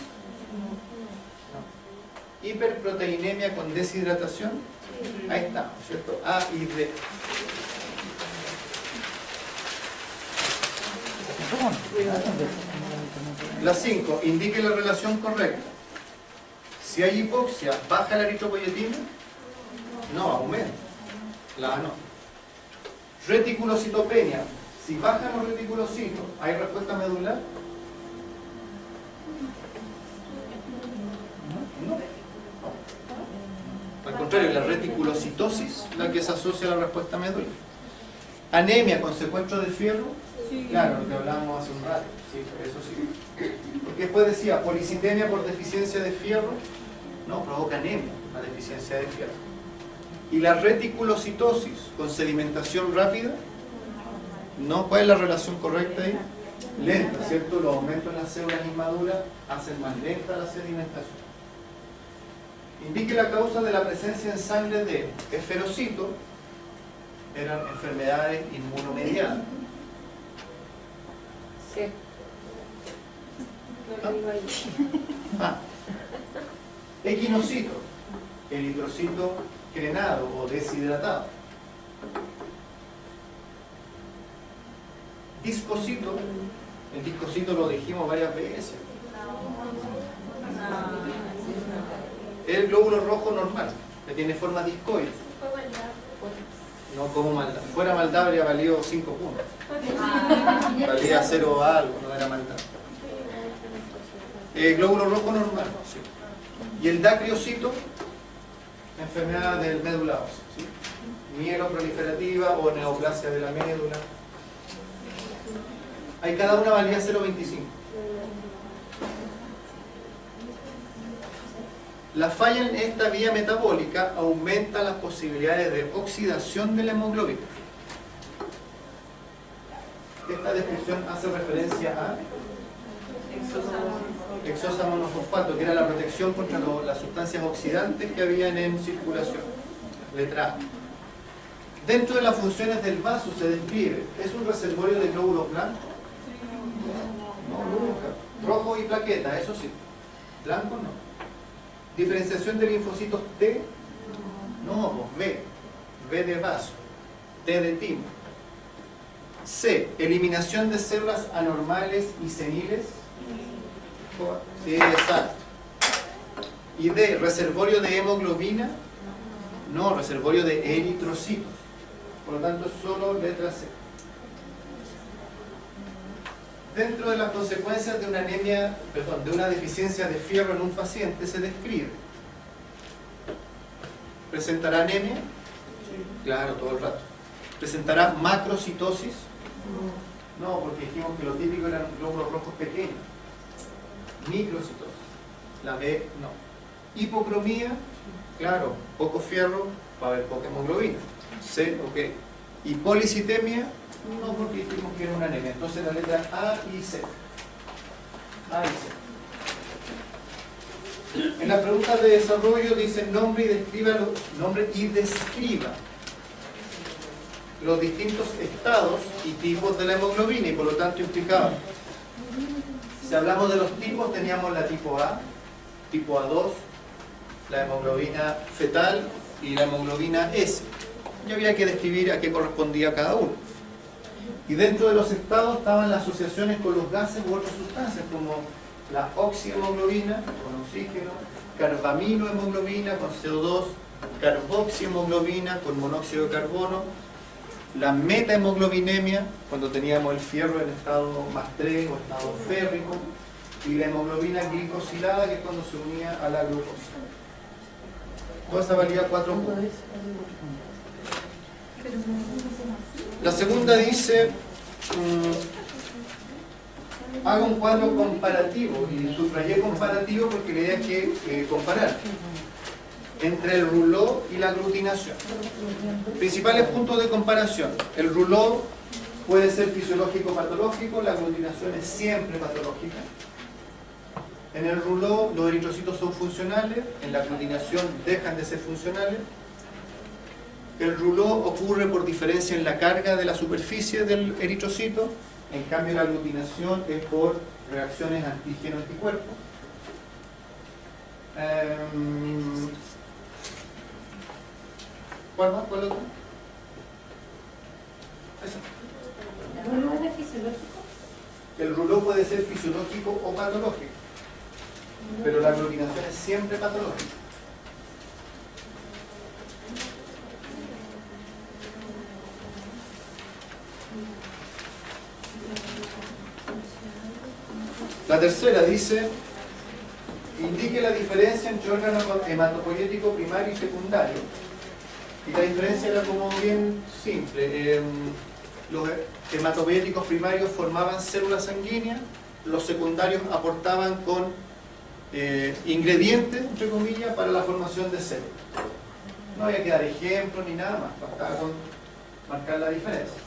Hiperproteinemia con deshidratación. Ahí está, ¿cierto? A y D. La 5. Indique la relación correcta. Si hay hipoxia, ¿baja la eritropoyetina? No, aumenta. La A no. Reticulocitopenia. Si bajan los reticulocitos, ¿hay respuesta medular? No. Al contrario, la reticulocitosis la que se asocia a la respuesta medular. Anemia con secuestro de fierro. Sí. Claro, lo que hablábamos hace un rato. Sí, eso sí. Porque después decía, policitemia por deficiencia de fierro. No, provoca anemia, la deficiencia de fierro. Y la reticulocitosis con sedimentación rápida. No, ¿cuál es la relación correcta ahí? Lenta, ¿cierto? Los aumentos en las células inmaduras hacen más lenta la sedimentación. Indique la causa de la presencia en sangre de esferocito. Eran enfermedades inmunomediadas. Sí. Ah. Equinocito, eritrocito crenado o deshidratado. Discocito, el discocito lo dijimos varias veces. El glóbulo rojo normal, que tiene forma discoide. Fue maldad. No como maldad. Si fuera maldad habría valido 5 puntos. Valía 0 algo, no era maldad. Glóbulo rojo normal, sí. Y el dacriocito, enfermedad del médula ósea, ¿sí? Mieloproliferativa o neoplasia de la médula. Ahí cada una valía 0,25. La falla en esta vía metabólica aumenta las posibilidades de oxidación de la hemoglobina. Esta descripción hace referencia a hexosamonofosfato, que era la protección contra las sustancias oxidantes que habían en circulación. Letra A. Dentro de las funciones del vaso se describe, ¿es un reservorio de glóbulos blancos? No, nunca. Rojo y plaqueta, eso sí. Blanco no. Diferenciación de linfocitos T, no, pues B. B de vaso. T de timo. C. Eliminación de células anormales y seniles. Sí, exacto. Y D. Reservorio de hemoglobina. No, reservorio de eritrocitos. Por lo tanto, solo letra C. Dentro de las consecuencias de una anemia, perdón, de una deficiencia de fierro en un paciente se describe. ¿Presentará anemia? Claro, todo el rato. ¿Presentará macrocitosis? No, porque dijimos que lo típico eran glóbulos rojos pequeños. Microcitosis. La B, no. Hipocromía, claro, poco fierro, va a haber poca hemoglobina. C, ok. Y policitemia, no, porque dijimos que era una anemia. Entonces la letra A y C. A y C. En las preguntas de desarrollo dice nombre y describa los distintos estados y tipos de la hemoglobina, y por lo tanto implicaba. Si hablamos de los tipos, teníamos la tipo A, tipo A2, la hemoglobina fetal y la hemoglobina S. Y había que describir a qué correspondía cada uno. Y dentro de los estados estaban las asociaciones con los gases u otras sustancias, como la oxihemoglobina con oxígeno, carbaminohemoglobina con CO2, carboxihemoglobina con monóxido de carbono, la metahemoglobinemia, cuando teníamos el fierro en estado más 3 o estado férrico, y la hemoglobina glicosilada, que es cuando se unía a la glucosa. Toda esa valía 4 puntos. La segunda dice, haga un cuadro comparativo, y subrayé comparativo porque la idea es que comparar entre el rouleau y la aglutinación. Principales puntos de comparación. El rouleau puede ser fisiológico o patológico, la aglutinación es siempre patológica. En el rouleau los eritrocitos son funcionales, en la aglutinación dejan de ser funcionales. El rouleau ocurre por diferencia en la carga de la superficie del eritrocito, en cambio la aglutinación es por reacciones antígeno-anticuerpo. ¿Cuál más? ¿Cuál otro? Esa. ¿El rouleau es fisiológico? El rouleau puede ser fisiológico o patológico, pero la aglutinación es siempre patológica. La tercera dice, indique la diferencia entre órganos hematopoyético primario y secundario. Y la diferencia era como bien simple. Los hematopoyéticos primarios formaban células sanguíneas, los secundarios aportaban con ingredientes, entre comillas, para la formación de células. No había que dar ejemplos ni nada más, bastaba con marcar la diferencia.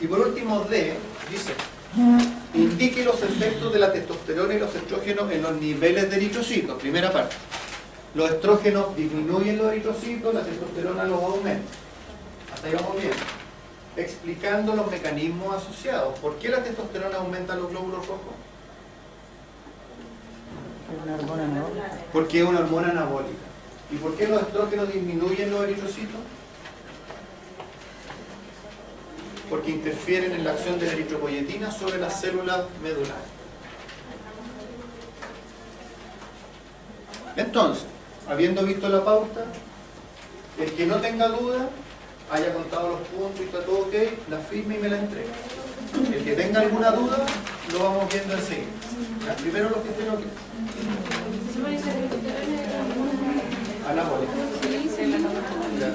Y por último, D, dice, indique los efectos de la testosterona y los estrógenos en los niveles de eritrocitos. Primera parte. Los estrógenos disminuyen los eritrocitos, la testosterona los aumenta. Hasta ahí vamos bien. Explicando los mecanismos asociados. ¿Por qué la testosterona aumenta los glóbulos rojos? Una hormona no. Porque es una hormona anabólica. ¿Y por qué los estrógenos disminuyen los eritrocitos? porque interfieren en la acción de la eritropoyetina sobre las células medulares. Entonces, habiendo visto la pauta, el que no tenga duda, haya contado los puntos y está todo ok, la firme y me la entrega. El que tenga alguna duda, lo vamos viendo enseguida. ¿Ya? Primero los que estén ok. Anabólico. Ya.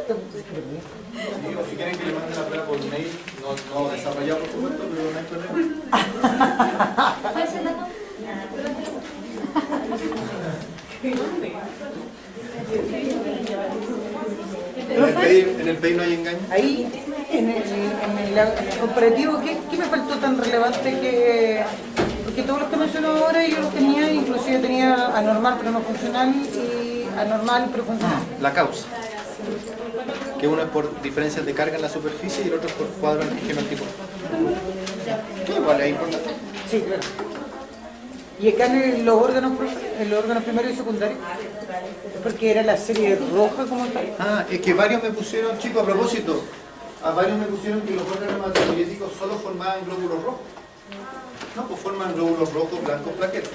Sí, o si quieren que le mande la prueba por mail, no desarrollado por supuesto, pero no hay problema. En el PEI no hay engaño. Ahí, en el comparativo, ¿qué me faltó tan relevante que...? Porque todos los que menciono ahora yo los tenía, inclusive tenía anormal pero no funcional y anormal pero funcional. La causa. Que uno es por diferencias de carga en la superficie y el otro es por cuadro antígeno anticuerpo. Que igual es importante. Sí, claro. Y acá en los órganos primarios y secundarios, porque era la serie roja como tal. Ah, es que varios me pusieron, chicos, a propósito, a varios me pusieron que los órganos hematopoyéticos solo formaban glóbulos rojos. No, pues forman glóbulos rojos, blancos, plaquetas.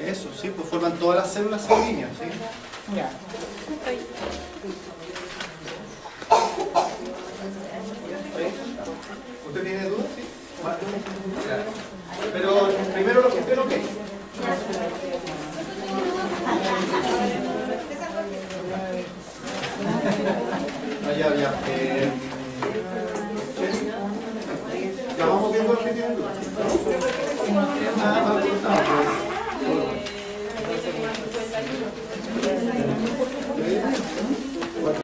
Eso, sí, pues forman todas las células sanguíneas, ¿sí? Ya. ¿Usted tiene dudas? Sí. Pero primero lo que estén ok. Ya. Ya vamos viendo los que tienen dudas.